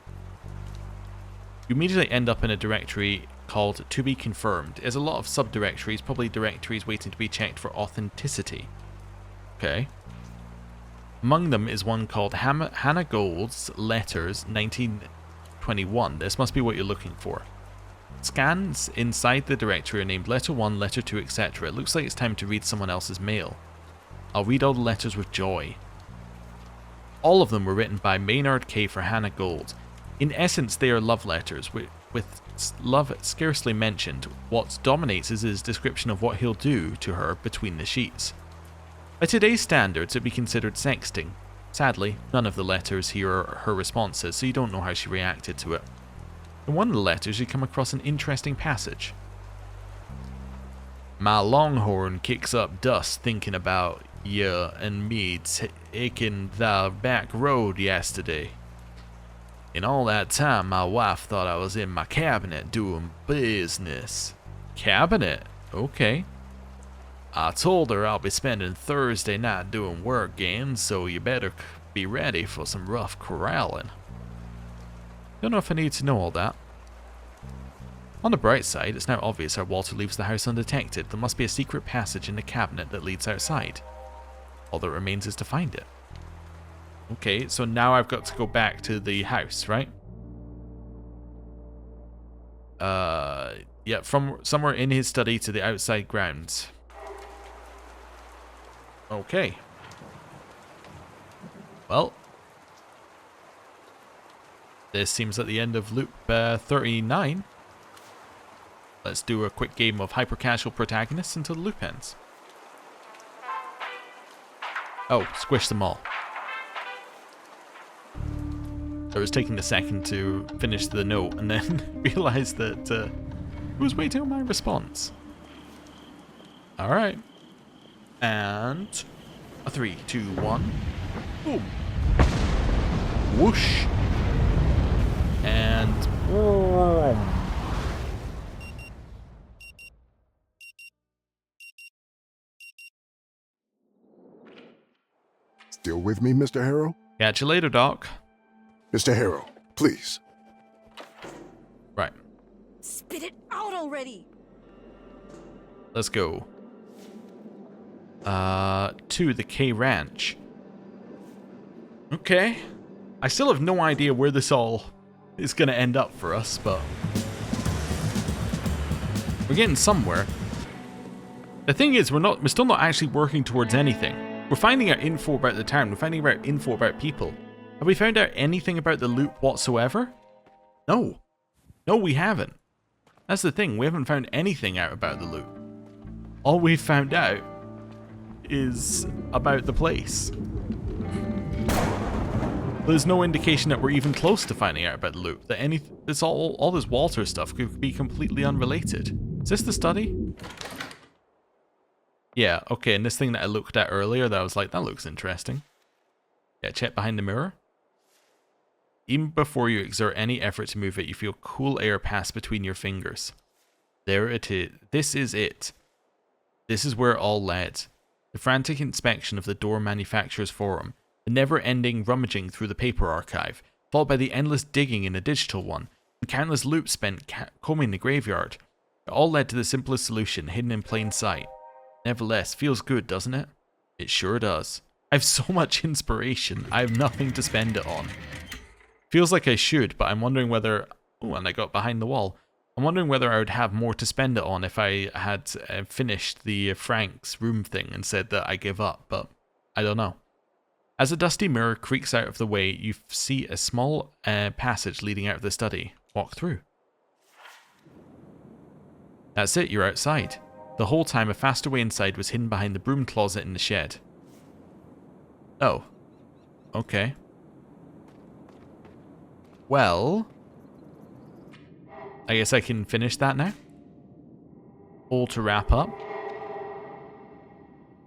You immediately end up in a directory called To Be Confirmed. There's a lot of subdirectories, probably directories waiting to be checked for authenticity. Okay. Among them is one called Hannah Gold's Letters 1921. This must be what you're looking for. Scans inside the directory are named Letter 1, Letter 2, etc. It looks like it's time to read someone else's mail. I'll read all the letters with joy. All of them were written by Maynard K. for Hannah Gold. In essence, they are love letters, with love scarcely mentioned. What dominates is his description of what he'll do to her between the sheets. By today's standards, it'd be considered sexting. Sadly, none of the letters here are her responses, so you don't know how she reacted to it. In one of the letters, you come across an interesting passage. My longhorn kicks up dust thinking about ya and me taking the back road yesterday. In all that time, my wife thought I was in my cabinet doing business. Cabinet? Okay. I told her I'll be spending Thursday night doing work games, so you better be ready for some rough corralling. Don't know if I need to know all that. On the bright side, it's now obvious how Walter leaves the house undetected. There must be a secret passage in the cabinet that leads outside. All that remains is to find it. Okay, so now I've got to go back to the house, right? Yeah, from somewhere in his study to the outside grounds. Okay. Well, this seems at the end of loop 39. Let's do a quick game of hyper-casual protagonists until the loop ends. Oh, squish them all. I was taking a second to finish the note and then realised that I was waiting on my response. Alright. And a 3, 2, 1. Boom. Whoosh. And boom. Still with me, Mr. Harrow? Catch you later, Doc. Mr. Harrow, please. Right. Spit it out already! Let's go. To the K Ranch. Okay. I still have no idea where this all is going to end up for us, but we're getting somewhere. The thing is, we're still not actually working towards anything. We're finding out info about the town. We're finding out info about people. Have we found out anything about the loop whatsoever? No. No, we haven't. That's the thing. We haven't found anything out about the loop. All we've found out is about the place. There's no indication that we're even close to finding out about the loop. That all this Walter stuff could be completely unrelated. Is this the study? Yeah, okay, and this thing that I looked at earlier that I was like, that looks interesting. Yeah, check behind the mirror. Even before you exert any effort to move it, you feel cool air pass between your fingers. There it is. This is it. This is where it all led. The frantic inspection of the door manufacturer's forum, the never-ending rummaging through the paper archive, followed by the endless digging in the digital one, and countless loops spent combing the graveyard. It all led to the simplest solution, hidden in plain sight. Nevertheless, feels good, doesn't it? It sure does. I have so much inspiration, I have nothing to spend it on. Feels like I should, but I'm wondering whether... Oh, and I got behind the wall. I'm wondering whether I would have more to spend it on if I had finished the Frank's room thing and said that I give up, but I don't know. As a dusty mirror creaks out of the way, you see a small passage leading out of the study. Walk through. That's it, you're outside. The whole time, a faster way inside was hidden behind the broom closet in the shed. Oh. Okay. Well... I guess I can finish that now. All to wrap up.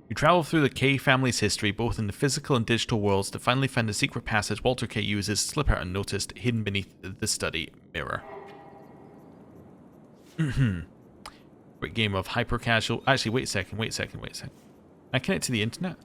You travel through the K family's history, both in the physical and digital worlds, to finally find a secret passage Walter K uses to slip out unnoticed, hidden beneath the study mirror. Great game of hyper casual. Actually, wait a second. I connect to the internet.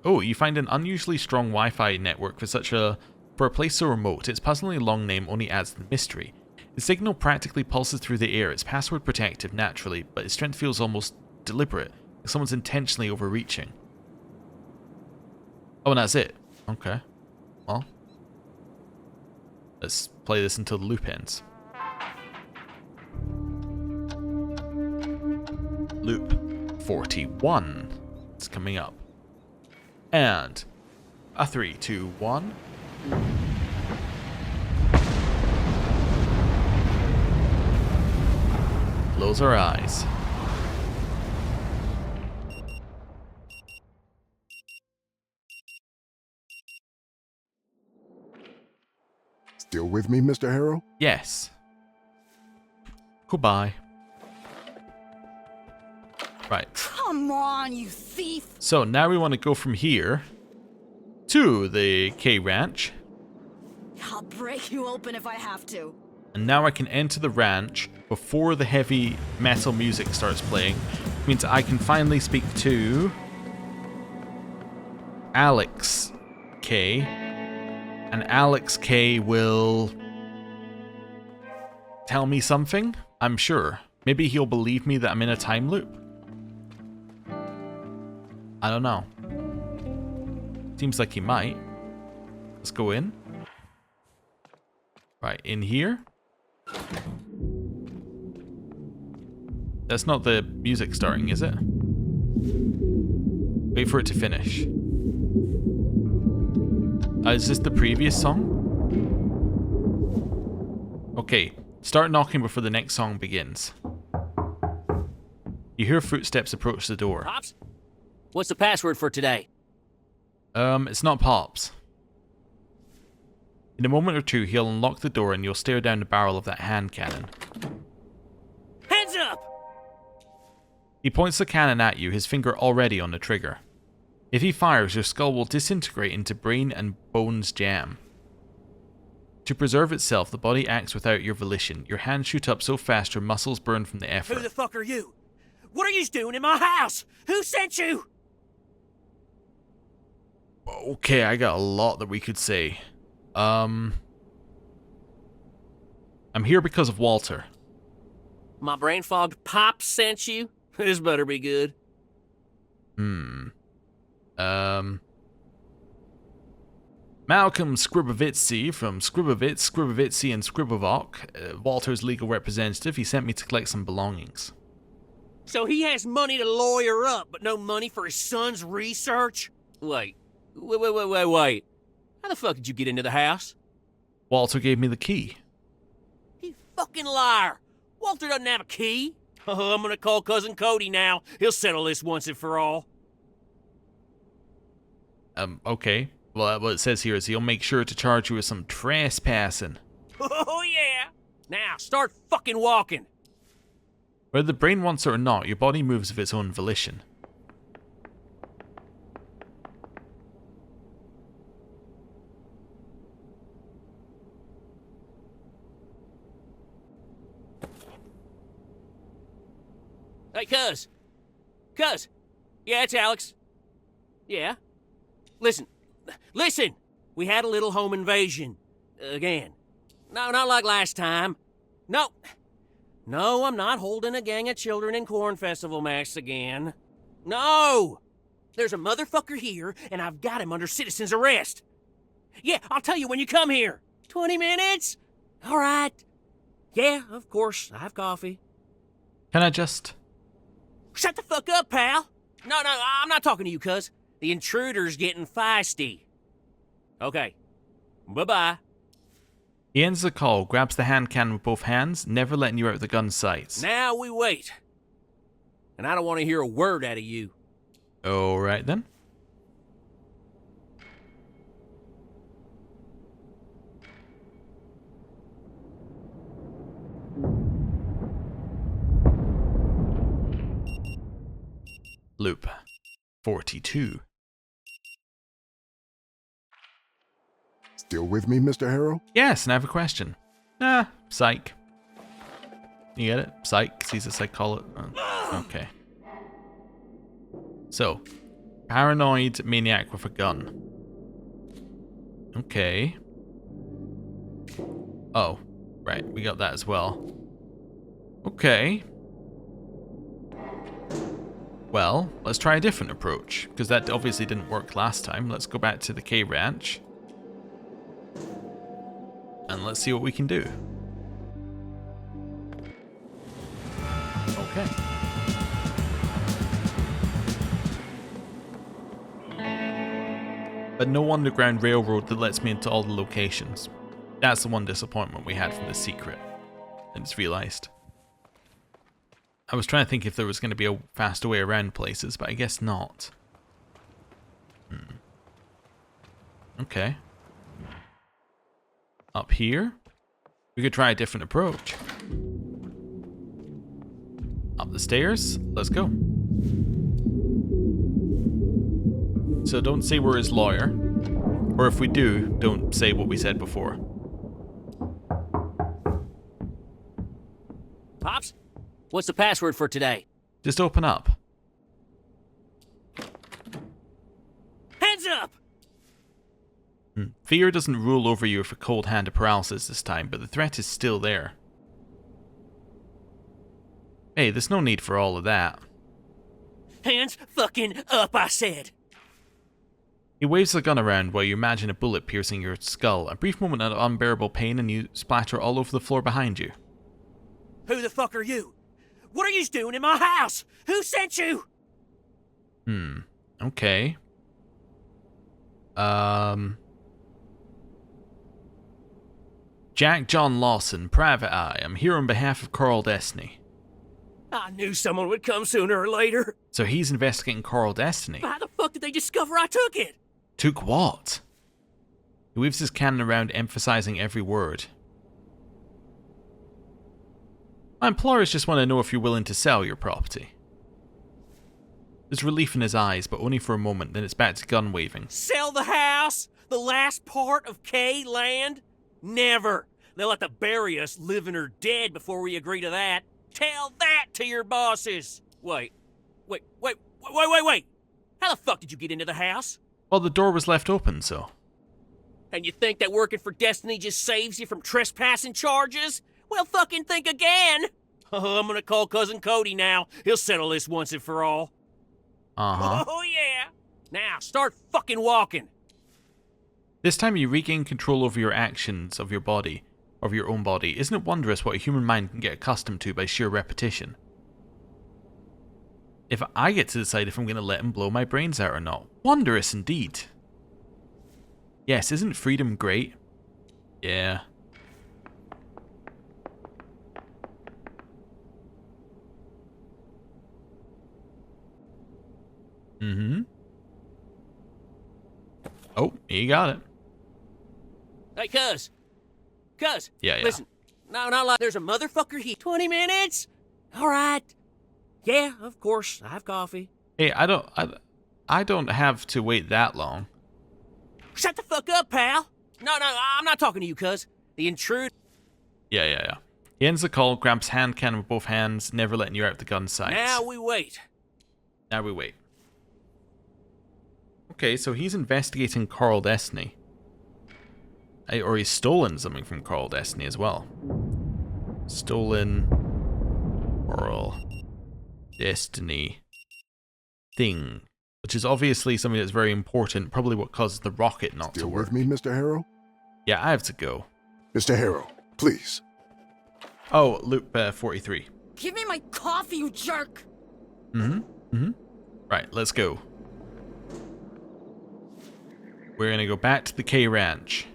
Oh, you find an unusually strong Wi-Fi network for a place so remote. Its puzzlingly long name only adds to the mystery. The signal practically pulses through the air. It's password protective naturally, but its strength feels almost deliberate, like someone's intentionally overreaching. Oh, and that's it. Okay. Well, let's play this until the loop ends. Loop 41. It's coming up. And a 3, 2, 1. Close our eyes. Still with me, Mr. Harrow? Yes. Goodbye. Right. Come on, you thief! So now we want to go from here to the K Ranch. I'll break you open if I have to. And now I can enter the ranch before the heavy metal music starts playing. Which means I can finally speak to Alex K. And Alex K will tell me something, I'm sure. Maybe he'll believe me that I'm in a time loop. I don't know. Seems like he might. Let's go in. Right, in here. That's not the music starting, is it? Wait for it to finish. Is this the previous song? Okay, start knocking before the next song begins. You hear footsteps approach the door. Pops? What's the password for today? It's not Pops. In a moment or two, he'll unlock the door and you'll stare down the barrel of that hand cannon. Hands up! He points the cannon at you, his finger already on the trigger. If he fires, your skull will disintegrate into brain and bones jam. To preserve itself, the body acts without your volition. Your hands shoot up so fast your muscles burn from the effort. Who the fuck are you? What are you doing in my house? Who sent you? Okay, I got a lot that we could say. I'm here because of Walter. My brain-fogged Pop sent you? This better be good. Malcolm Scribovitzy from Scribovitzy and Scribovoc, Walter's legal representative. He sent me to collect some belongings. So he has money to lawyer up, but no money for his son's research? Wait. How the fuck did you get into the house? Walter gave me the key. You fucking liar! Walter doesn't have a key. Oh, I'm gonna call Cousin Cody now. He'll settle this once and for all. Okay. Well, what it says here is he'll make sure to charge you with some trespassing. Oh, yeah! Now, start fucking walking! Whether the brain wants it or not, your body moves of its own volition. Hey, Cuz! Cuz! Yeah, it's Alex. Yeah? Listen! We had a little home invasion. Again. No, not like last time. No, I'm not holding a gang of children in Corn Festival masks again. No! There's a motherfucker here, and I've got him under citizen's arrest. Yeah, I'll tell you when you come here. 20 minutes? All right. Yeah, of course, I have coffee. Can I just... Shut the fuck up, pal! No, I'm not talking to you, cuz. The intruder's getting feisty. Okay. Bye-bye. He ends the call, grabs the hand cannon with both hands, never letting you out of the gun's sights. Now we wait. And I don't want to hear a word out of you. Alright then. Loop 42. Still with me, Mr. Harrow? Yes, and I have a question. Psych. You get it? Psych, 'cause he's a psychologist. Okay. So, paranoid maniac with a gun. Okay. Oh, right, we got that as well. Okay. Well, let's try a different approach, because that obviously didn't work last time. Let's go back to the K Ranch. And let's see what we can do. Okay. But no underground railroad that lets me into all the locations. That's the one disappointment we had from the secret. I just realized. I was trying to think if there was going to be a faster way around places, but I guess not. Okay. Up here? We could try a different approach. Up the stairs? Let's go. So don't say we're his lawyer. Or if we do, don't say what we said before. Pops, what's the password for today? Just open up. Hands up! Fear doesn't rule over you with a cold hand of paralysis this time, but the threat is still there. Hey, there's no need for all of that. Hands fucking up, I said. He waves the gun around while you imagine a bullet piercing your skull. A brief moment of unbearable pain and you splatter all over the floor behind you. Who the fuck are you? What are you doing in my house? Who sent you? Okay. Jack John Lawson, Private Eye. I'm here on behalf of Carl Destiny. I knew someone would come sooner or later. So he's investigating Carl Destiny. How the fuck did they discover I took it? Took what? He weaves his cannon around, emphasizing every word. My employers just want to know if you're willing to sell your property. There's relief in his eyes, but only for a moment, then it's back to gun waving. Sell the house? The last part of K land? Never. They'll have to bury us living or dead before we agree to that. Tell that to your bosses. Wait. How the fuck did you get into the house? Well, the door was left open, so. And you think that working for Destiny just saves you from trespassing charges? Well, fucking think again. Oh, I'm gonna call Cousin Cody now. He'll settle this once and for all. Uh-huh. Oh, yeah. Now, start fucking walking. This time you regain control over your actions of your body, of your own body. Isn't it wondrous what a human mind can get accustomed to by sheer repetition? If I get to decide if I'm going to let him blow my brains out or not. Wondrous indeed. Yes, isn't freedom great? Yeah. Oh, you got it. Hey, cuz. Yeah. Listen, no, not like there's a motherfucker here. 20 minutes? All right. Yeah, of course. I have coffee. Hey, I don't have to wait that long. Shut the fuck up, pal. No, I'm not talking to you, cuz. The intruder. Yeah. He ends the call, grabs hand cannon with both hands, never letting you out of the gun sights. Now we wait. Okay, so he's investigating Carl Destiny. Or he's stolen something from Carl Destiny as well. Stolen Carl Destiny thing. Which is obviously something that's very important, probably what causes the rocket not Still to work. with me, Mr. Harrow? Yeah, I have to go. Mr. Harrow, please. Oh, loop 43. Give me my coffee, you jerk! Right, let's go. We're gonna go back to the K Ranch.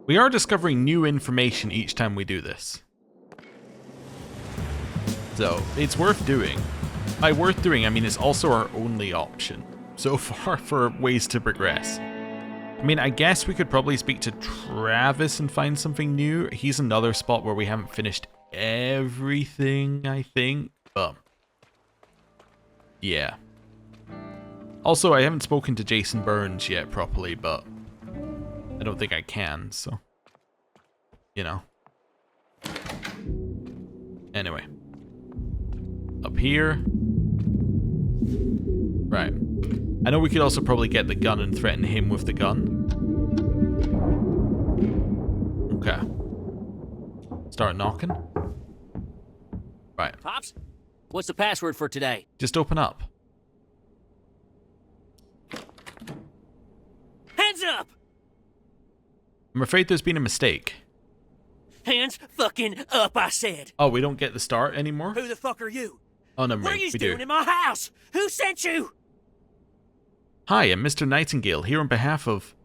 We are discovering new information each time we do this. So, it's worth doing. By worth doing, I mean it's also our only option so far for ways to progress. I mean, I guess we could probably speak to Travis and find something new. He's another spot where we haven't finished everything, I think. But Yeah. Also, I haven't spoken to Jason Burns yet properly, but I don't think I can, so... You know. Anyway. Up here. Right. I know we could also probably get the gun and threaten him with the gun. Okay. Start knocking. Right. Pops, what's the password for today? Just open up. Hands up! I'm afraid there's been a mistake. Hands fucking up, I said. Oh, we don't get the start anymore? Who the fuck are you? Oh, never What are mind. you We doing do. in my house? Who sent you? Hi, I'm Mr. Nightingale, here on behalf of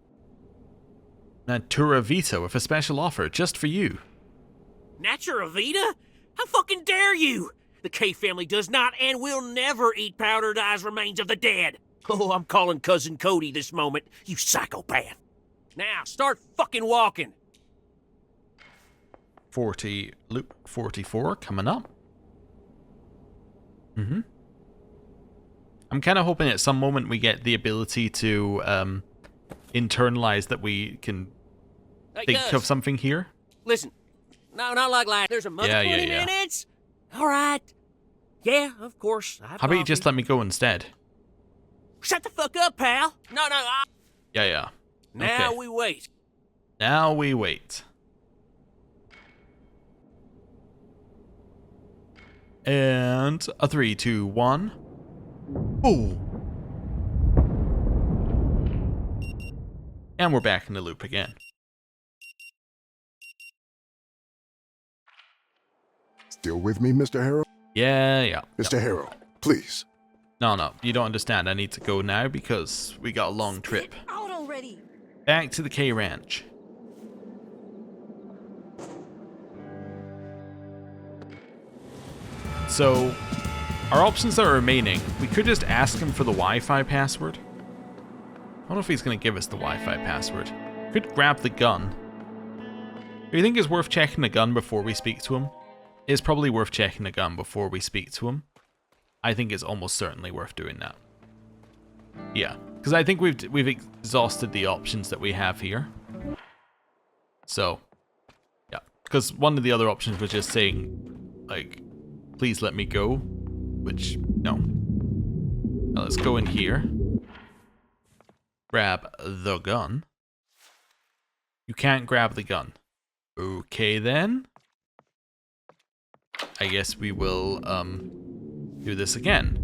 Natura Vita with a special offer just for you. Natura Vita? How fucking dare you? The K family does not and will never eat powdered-eyes remains of the dead. Oh, I'm calling Cousin Cody this moment, you psychopath. Now, start fucking walking. 40, loop 44 coming up. I'm kind of hoping at some moment we get the ability to internalize that we can Hey, think cuz, of something here. listen. No, not like that. There's a mother Yeah, 20 yeah. minutes? All right. Yeah, of course. How about you just let me go instead? Shut the fuck up, pal. No, Yeah. Now Okay. we wait. Now we wait. And a 3, 2, 1. Ooh. And we're back in the loop again. Still with me, Mr. Harrow? Yeah. Mr. Harrow, please. No, you don't understand. I need to go now because we got a long trip. Out already. Back to the K Ranch. So, our options that are remaining, we could just ask him for the Wi-Fi password. I don't know if he's going to give us the Wi-Fi password. Could grab the gun. Do you think it's worth checking the gun before we speak to him? It's probably worth checking the gun before we speak to him. I think it's almost certainly worth doing that. Yeah, because I think we've exhausted the options that we have here. So, yeah, because one of the other options was just saying, like, please let me go, which, no. Now let's go in here. Grab the gun. You can't grab the gun. Okay then. I guess we will, do this again.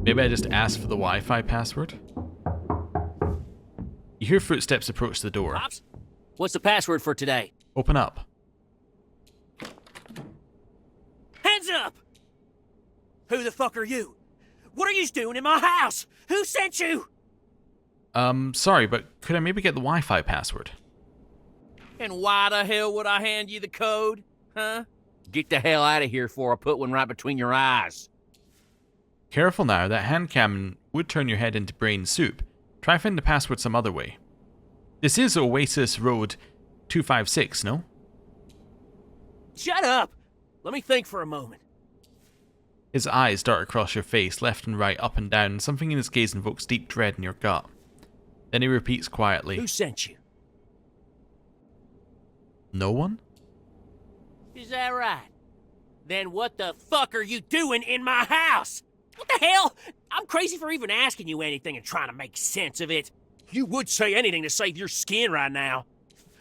Maybe I just ask for the Wi-Fi password? You hear footsteps approach the door. Pops, what's the password for today? Open up. Hands up! Who the fuck are you? What are you doing in my house? Who sent you? Sorry, but could I maybe get the Wi-Fi password? And why the hell would I hand you the code? Huh? Get the hell out of here before I put one right between your eyes. Careful now, that hand cannon would turn your head into brain soup. Try find the password some other way. This is Oasis Road 256, no? Shut up! Let me think for a moment. His eyes dart across your face, left and right, up and down, and something in his gaze invokes deep dread in your gut. Then he repeats quietly, Who sent you? No one? Is that right? Then what the fuck are you doing in my house? What the hell? I'm crazy for even asking you anything and trying to make sense of it. You would say anything to save your skin right now.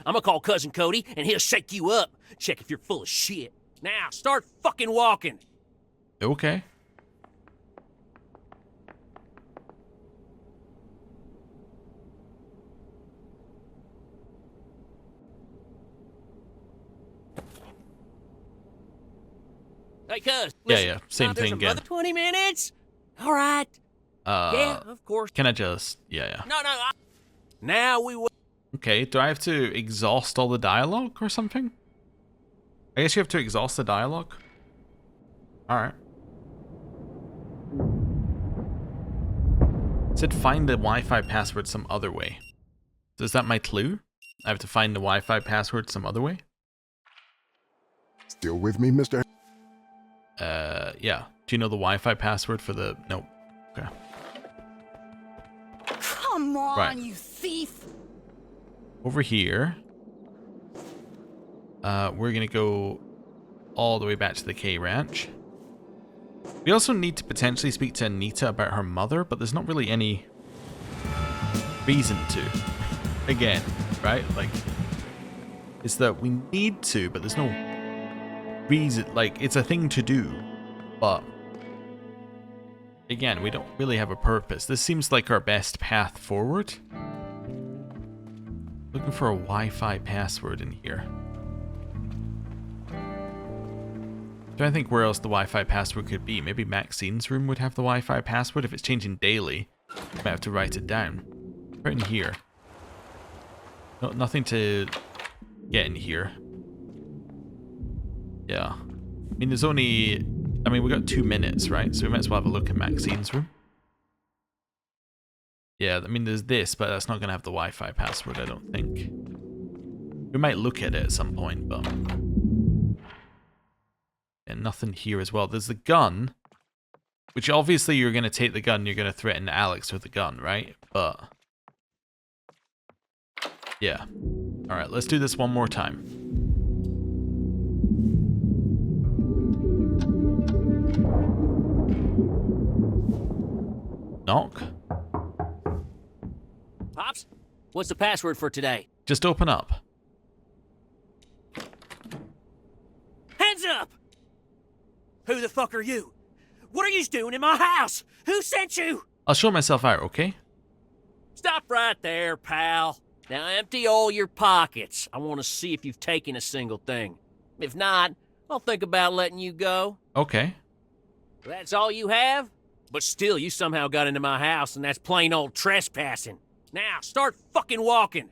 I'm gonna call Cousin Cody and he'll shake you up. Check if you're full of shit. Now, start fucking walking. Okay. Hey, cuz. Yeah, same there's thing again. Another 20 minutes? All right. Yeah, of course. Can I just... Yeah. No. Now we will. Okay, do I have to exhaust all the dialogue or something? I guess you have to exhaust the dialogue? Alright. It said find the Wi-Fi password some other way. So is that my clue? I have to find the Wi-Fi password some other way? Still with me, Mr. Yeah. Do you know the Wi-Fi password for the... Nope. Okay. Come on, Right. you thief! Over here. We're gonna go all the way back to the K Ranch. We also need to potentially speak to Anita about her mother, but there's not really any reason to. Again, right? Like, it's that we need to, but there's no reason. Like, it's a thing to do, but again, we don't really have a purpose. This seems like our best path forward. Looking for a Wi-Fi password in here. Trying to think where else the Wi-Fi password could be. Maybe Maxine's room would have the Wi-Fi password. If it's changing daily, I might have to write it down. Right in here. No, nothing to get in here. Yeah. I mean, there's only... I mean, we got 2 minutes, right? So we might as well have a look at Maxine's room. Yeah, I mean, there's this, but that's not going to have the Wi-Fi password, I don't think. We might look at it at some point, but... And nothing here as well. There's the gun, which obviously you're going to take the gun, you're going to threaten Alex with the gun, right? But... yeah. Alright, let's do this one more time. Knock. Pops, what's the password for today? Just open up. Hands up! Who the fuck are you? What are you doing in my house? Who sent you? I'll show myself out, okay? Stop right there, pal. Now empty all your pockets. I want to see if you've taken a single thing. If not, I'll think about letting you go. Okay. That's all you have? But still, you somehow got into my house, and that's plain old trespassing. Now, start fucking walking.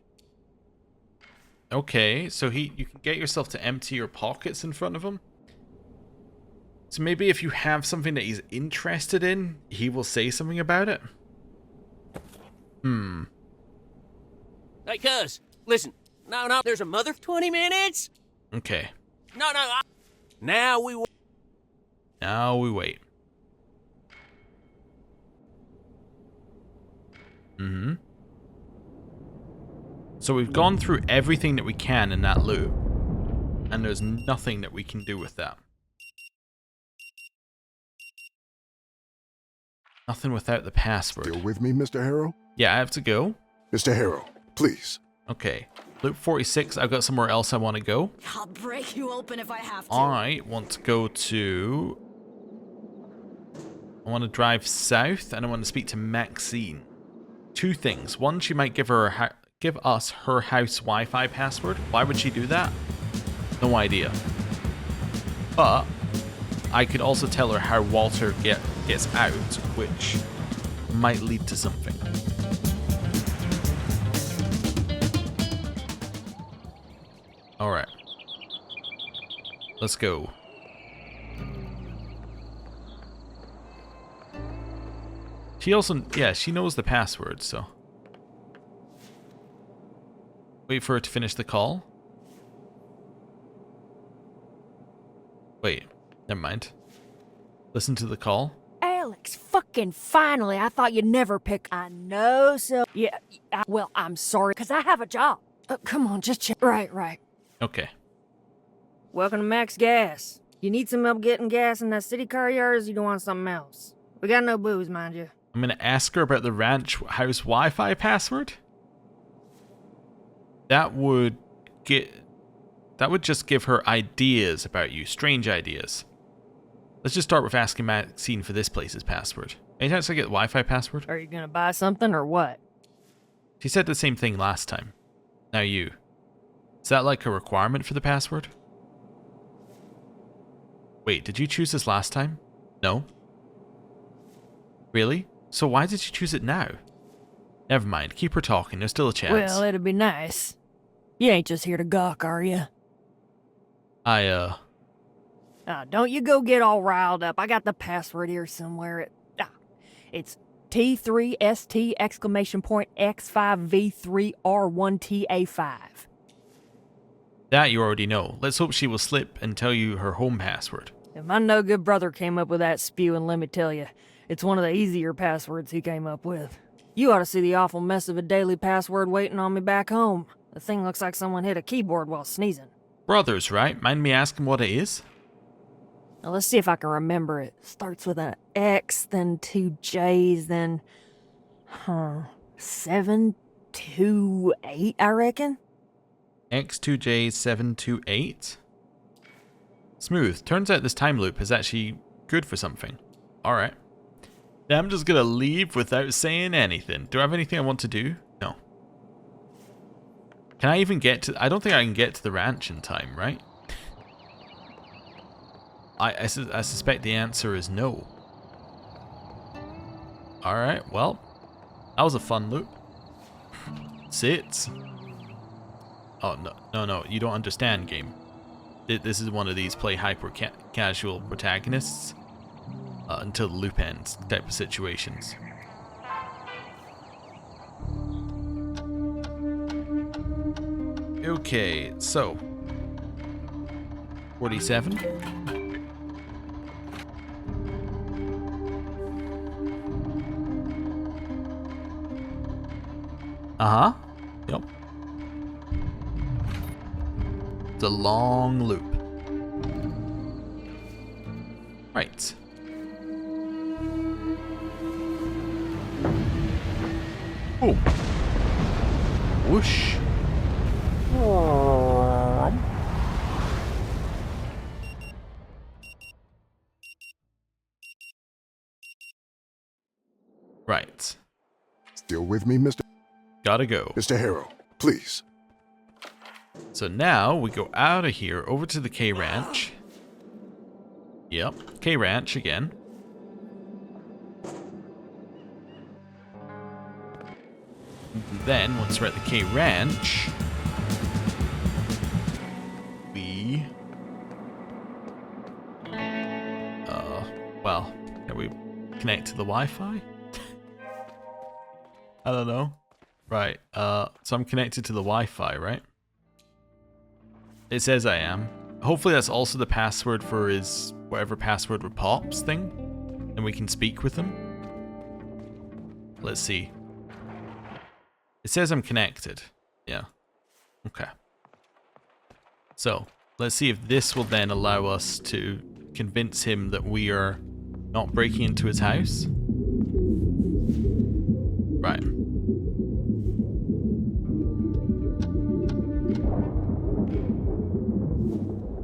Okay, so you can get yourself to empty your pockets in front of him. So maybe if you have something that he's interested in, he will say something about it. Hey, cuz, listen. No, there's a mother 20 minutes? Okay. No, now we... Now we wait. So we've gone through everything that we can in that loop. And there's nothing that we can do with that. Nothing without the password. Still with me, Mr. Harrow? Yeah, I have to go. Mr. Harrow, please. Okay. Loop 46, I've got somewhere else I want to go. I'll break you open if I have to. I want to go to... I want to drive south, and I want to speak to Maxine. 2 things. One, she might give us her house Wi-Fi password. Why would she do that? No idea. But I could also tell her how Walter gets out, which might lead to something. Alright. Let's go. She also, yeah, she knows the password, so. Wait for her to finish the call. Wait, never mind. Listen to the call. Alex, fucking finally. I thought you'd never pick. I know, so... Yeah, well, I'm sorry, because I have a job. Come on, just check. Right. Okay. Welcome to Max Gas. You need some help getting gas in that city car of yours, you don't want something else? We got no booze, mind you. I'm gonna ask her about the ranch house Wi-Fi password. That would just give her ideas about you, strange ideas. Let's just start with asking Maxine for this place's password. Any chance I get the Wi-Fi password? Are you gonna buy something or what? She said the same thing last time. Now you. Is that like a requirement for the password? Wait, did you choose this last time? No? Really? So why did you choose it now? Never mind, keep her talking, there's still a chance. Well, it'd be nice. You ain't just here to gawk, are you? Don't you go get all riled up. I got the password here somewhere. It's T3ST exclamation point X5V3R1TA5. That you already know. Let's hope she will slip and tell you her home password. If my no-good brother came up with that spewing, let me tell you, it's one of the easier passwords he came up with. You ought to see the awful mess of a daily password waiting on me back home. The thing looks like someone hit a keyboard while sneezing. Brothers, right? Mind me asking what it is? Now let's see if I can remember it. Starts with an X, then 2 J's, then... 728, I reckon? X2J728? Smooth. Turns out this time loop is actually good for something. Alright. Now I'm just gonna leave without saying anything. Do I have anything I want to do? No. Can I even get to... I don't think I can get to the ranch in time, right? I suspect the answer is no. Alright, well. That was a fun loop. Sit. Oh, no, you don't understand, game. This is one of these play hyper-casual protagonists until the loop ends type of situations. Okay, so 47. Uh-huh. Yep. It's a long loop. Right. Oh. Whoosh. Right. Still with me, Mr. Gotta go. Mr. Harrow, please. So now we go out of here over to the K Ranch. Yep, K Ranch again. Then, once we're at the K Ranch, we... well, can we connect to the Wi-Fi? I don't know. Right, so I'm connected to the Wi-Fi, right? It says I am. Hopefully that's also the password for his whatever password with Pops thing. And we can speak with him. Let's see. It says I'm connected. Yeah. Okay. So, let's see if this will then allow us to convince him that we are not breaking into his house. Right.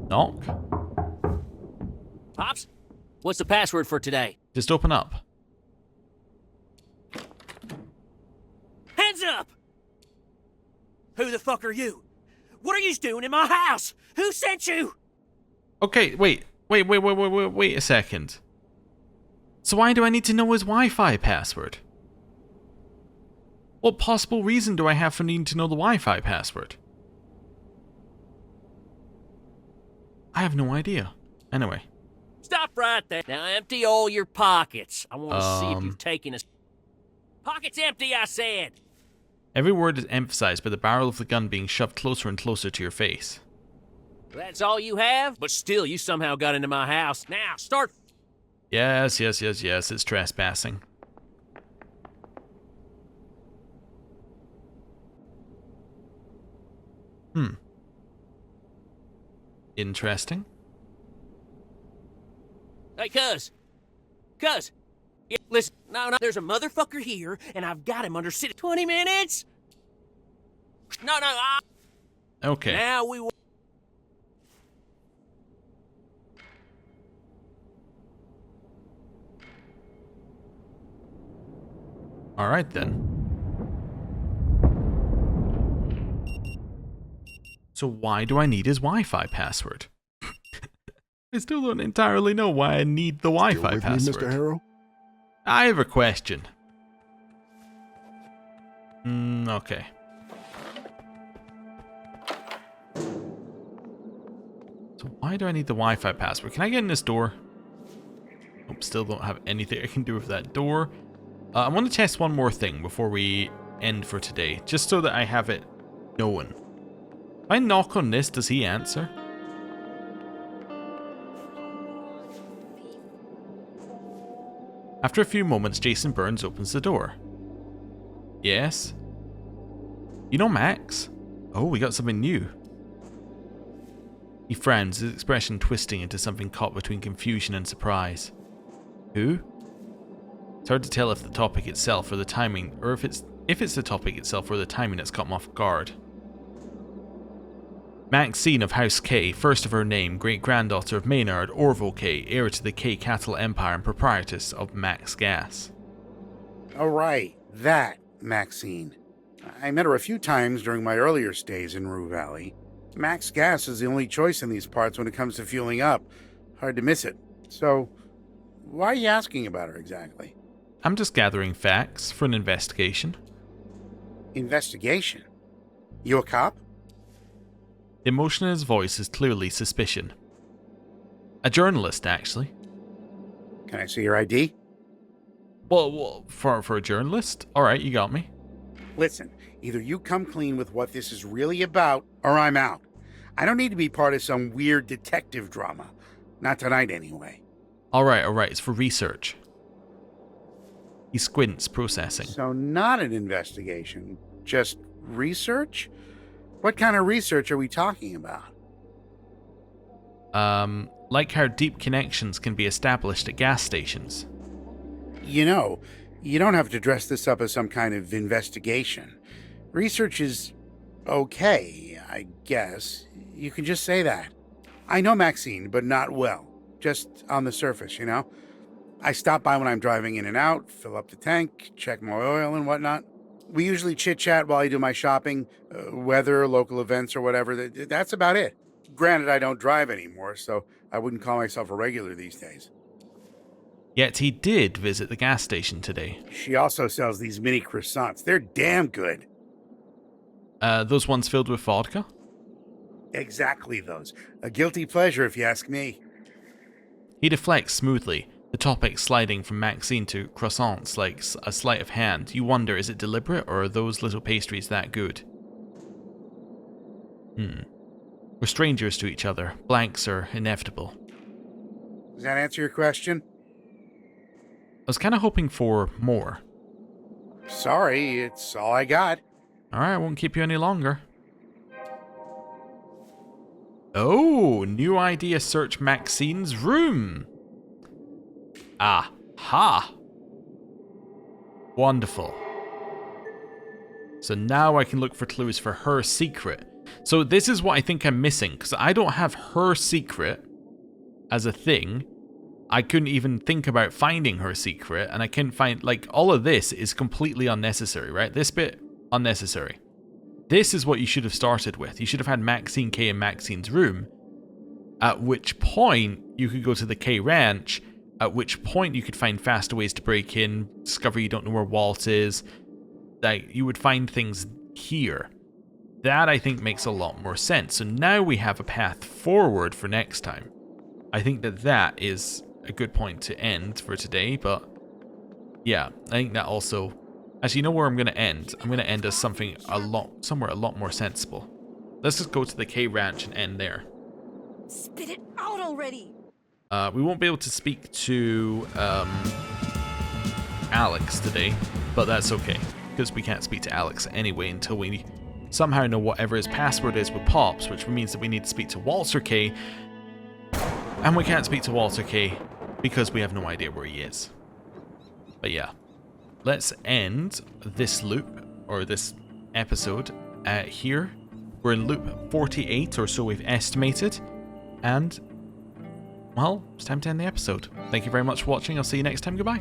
Knock. Pops, what's the password for today? Just open up. Hands up! Who the fuck are you? What are you doing in my house? Who sent you? Okay, wait a second. So why do I need to know his Wi-Fi password? What possible reason do I have for needing to know the Wi-Fi password? I have no idea. Anyway. Stop right there. Now empty all your pockets. I want to see if you've taken a... Pockets empty, I said! Every word is emphasized by the barrel of the gun being shoved closer and closer to your face. That's all you have? But still, you somehow got into my house. Now, start... Yes, it's trespassing. Interesting. Hey, cuz. Yeah, listen, no, there's a motherfucker here, and I've got him under 20 minutes? No, Okay. Now we... Alright then. So why do I need his Wi-Fi password? I still don't entirely know why I need the Wi-Fi Still with password. me, Mr. Harrow? I have a question. Okay. So why do I need the Wi-Fi password? Can I get in this door? Nope, still don't have anything I can do with that door. I want to test one more thing before we end for today, just so that I have it known. If I knock on this, does he answer? After a few moments, Jason Burns opens the door. Yes? You know Max? Oh, we got something new. He frowns, his expression twisting into something caught between confusion and surprise. Who? It's hard to tell if the topic itself or the timing, or if it's the topic itself or the timing that's caught him off guard. Maxine of House K, first of her name, great-granddaughter of Maynard Orville K, heir to the K cattle empire and proprietress of Max Gas. Oh, right. That Maxine. I met her a few times during my earlier stays in Rue Valley. Max Gas is the only choice in these parts when it comes to fueling up. Hard to miss it. So, why are you asking about her exactly? I'm just gathering facts for an investigation. Investigation? You a cop? The emotion in his voice is clearly suspicion. A journalist, actually. Can I see your ID? Well, for a journalist? Alright, you got me. Listen, either you come clean with what this is really about, or I'm out. I don't need to be part of some weird detective drama. Not tonight, anyway. Alright, it's for research. He squints, processing. So not an investigation, just research? What kind of research are we talking about? Like how deep connections can be established at gas stations. You know, you don't have to dress this up as some kind of investigation. Research is okay, I guess. You can just say that. I know Maxine, but not well. Just on the surface, you know? I stop by when I'm driving in and out, fill up the tank, check my oil and whatnot. We usually chit-chat while I do my shopping, weather, local events, or whatever. That's about it. Granted, I don't drive anymore, so I wouldn't call myself a regular these days. Yet he did visit the gas station today. She also sells these mini croissants. They're damn good. Those ones filled with vodka? Exactly those. A guilty pleasure, if you ask me. He deflects smoothly, the topic sliding from Maxine to croissants like a sleight of hand. You wonder, is it deliberate, or are those little pastries that good? We're strangers to each other. Blanks are inevitable. Does that answer your question? I was kind of hoping for more. Sorry, it's all I got. Alright, I won't keep you any longer. Oh, new idea, search Maxine's room. Aha! Wonderful. So now I can look for clues for her secret. So this is what I think I'm missing, because I don't have her secret as a thing. I couldn't even think about finding her secret, and I couldn't find, like, all of this is completely unnecessary, right? This bit, unnecessary. This is what you should have started with. You should have had Maxine K in Maxine's room, at which point you could go to the K Ranch, at which point you could find faster ways to break in, discover you don't know where Walt is, like, you would find things here. That, I think, makes a lot more sense. So now we have a path forward for next time. I think that is a good point to end for today, but yeah, I think that also... Actually, you know where I'm going to end? I'm going to end as somewhere a lot more sensible. Let's just go to the K Ranch and end there. Spit it out already! We won't be able to speak to Alex today, but that's okay, because we can't speak to Alex anyway until we somehow know whatever his password is with Pops, which means that we need to speak to Walter K, and we can't speak to Walter K because we have no idea where he is. But yeah, let's end this loop, or this episode, here. We're in loop 48 or so we've estimated, and, well, it's time to end the episode. Thank you very much for watching. I'll see you next time. Goodbye.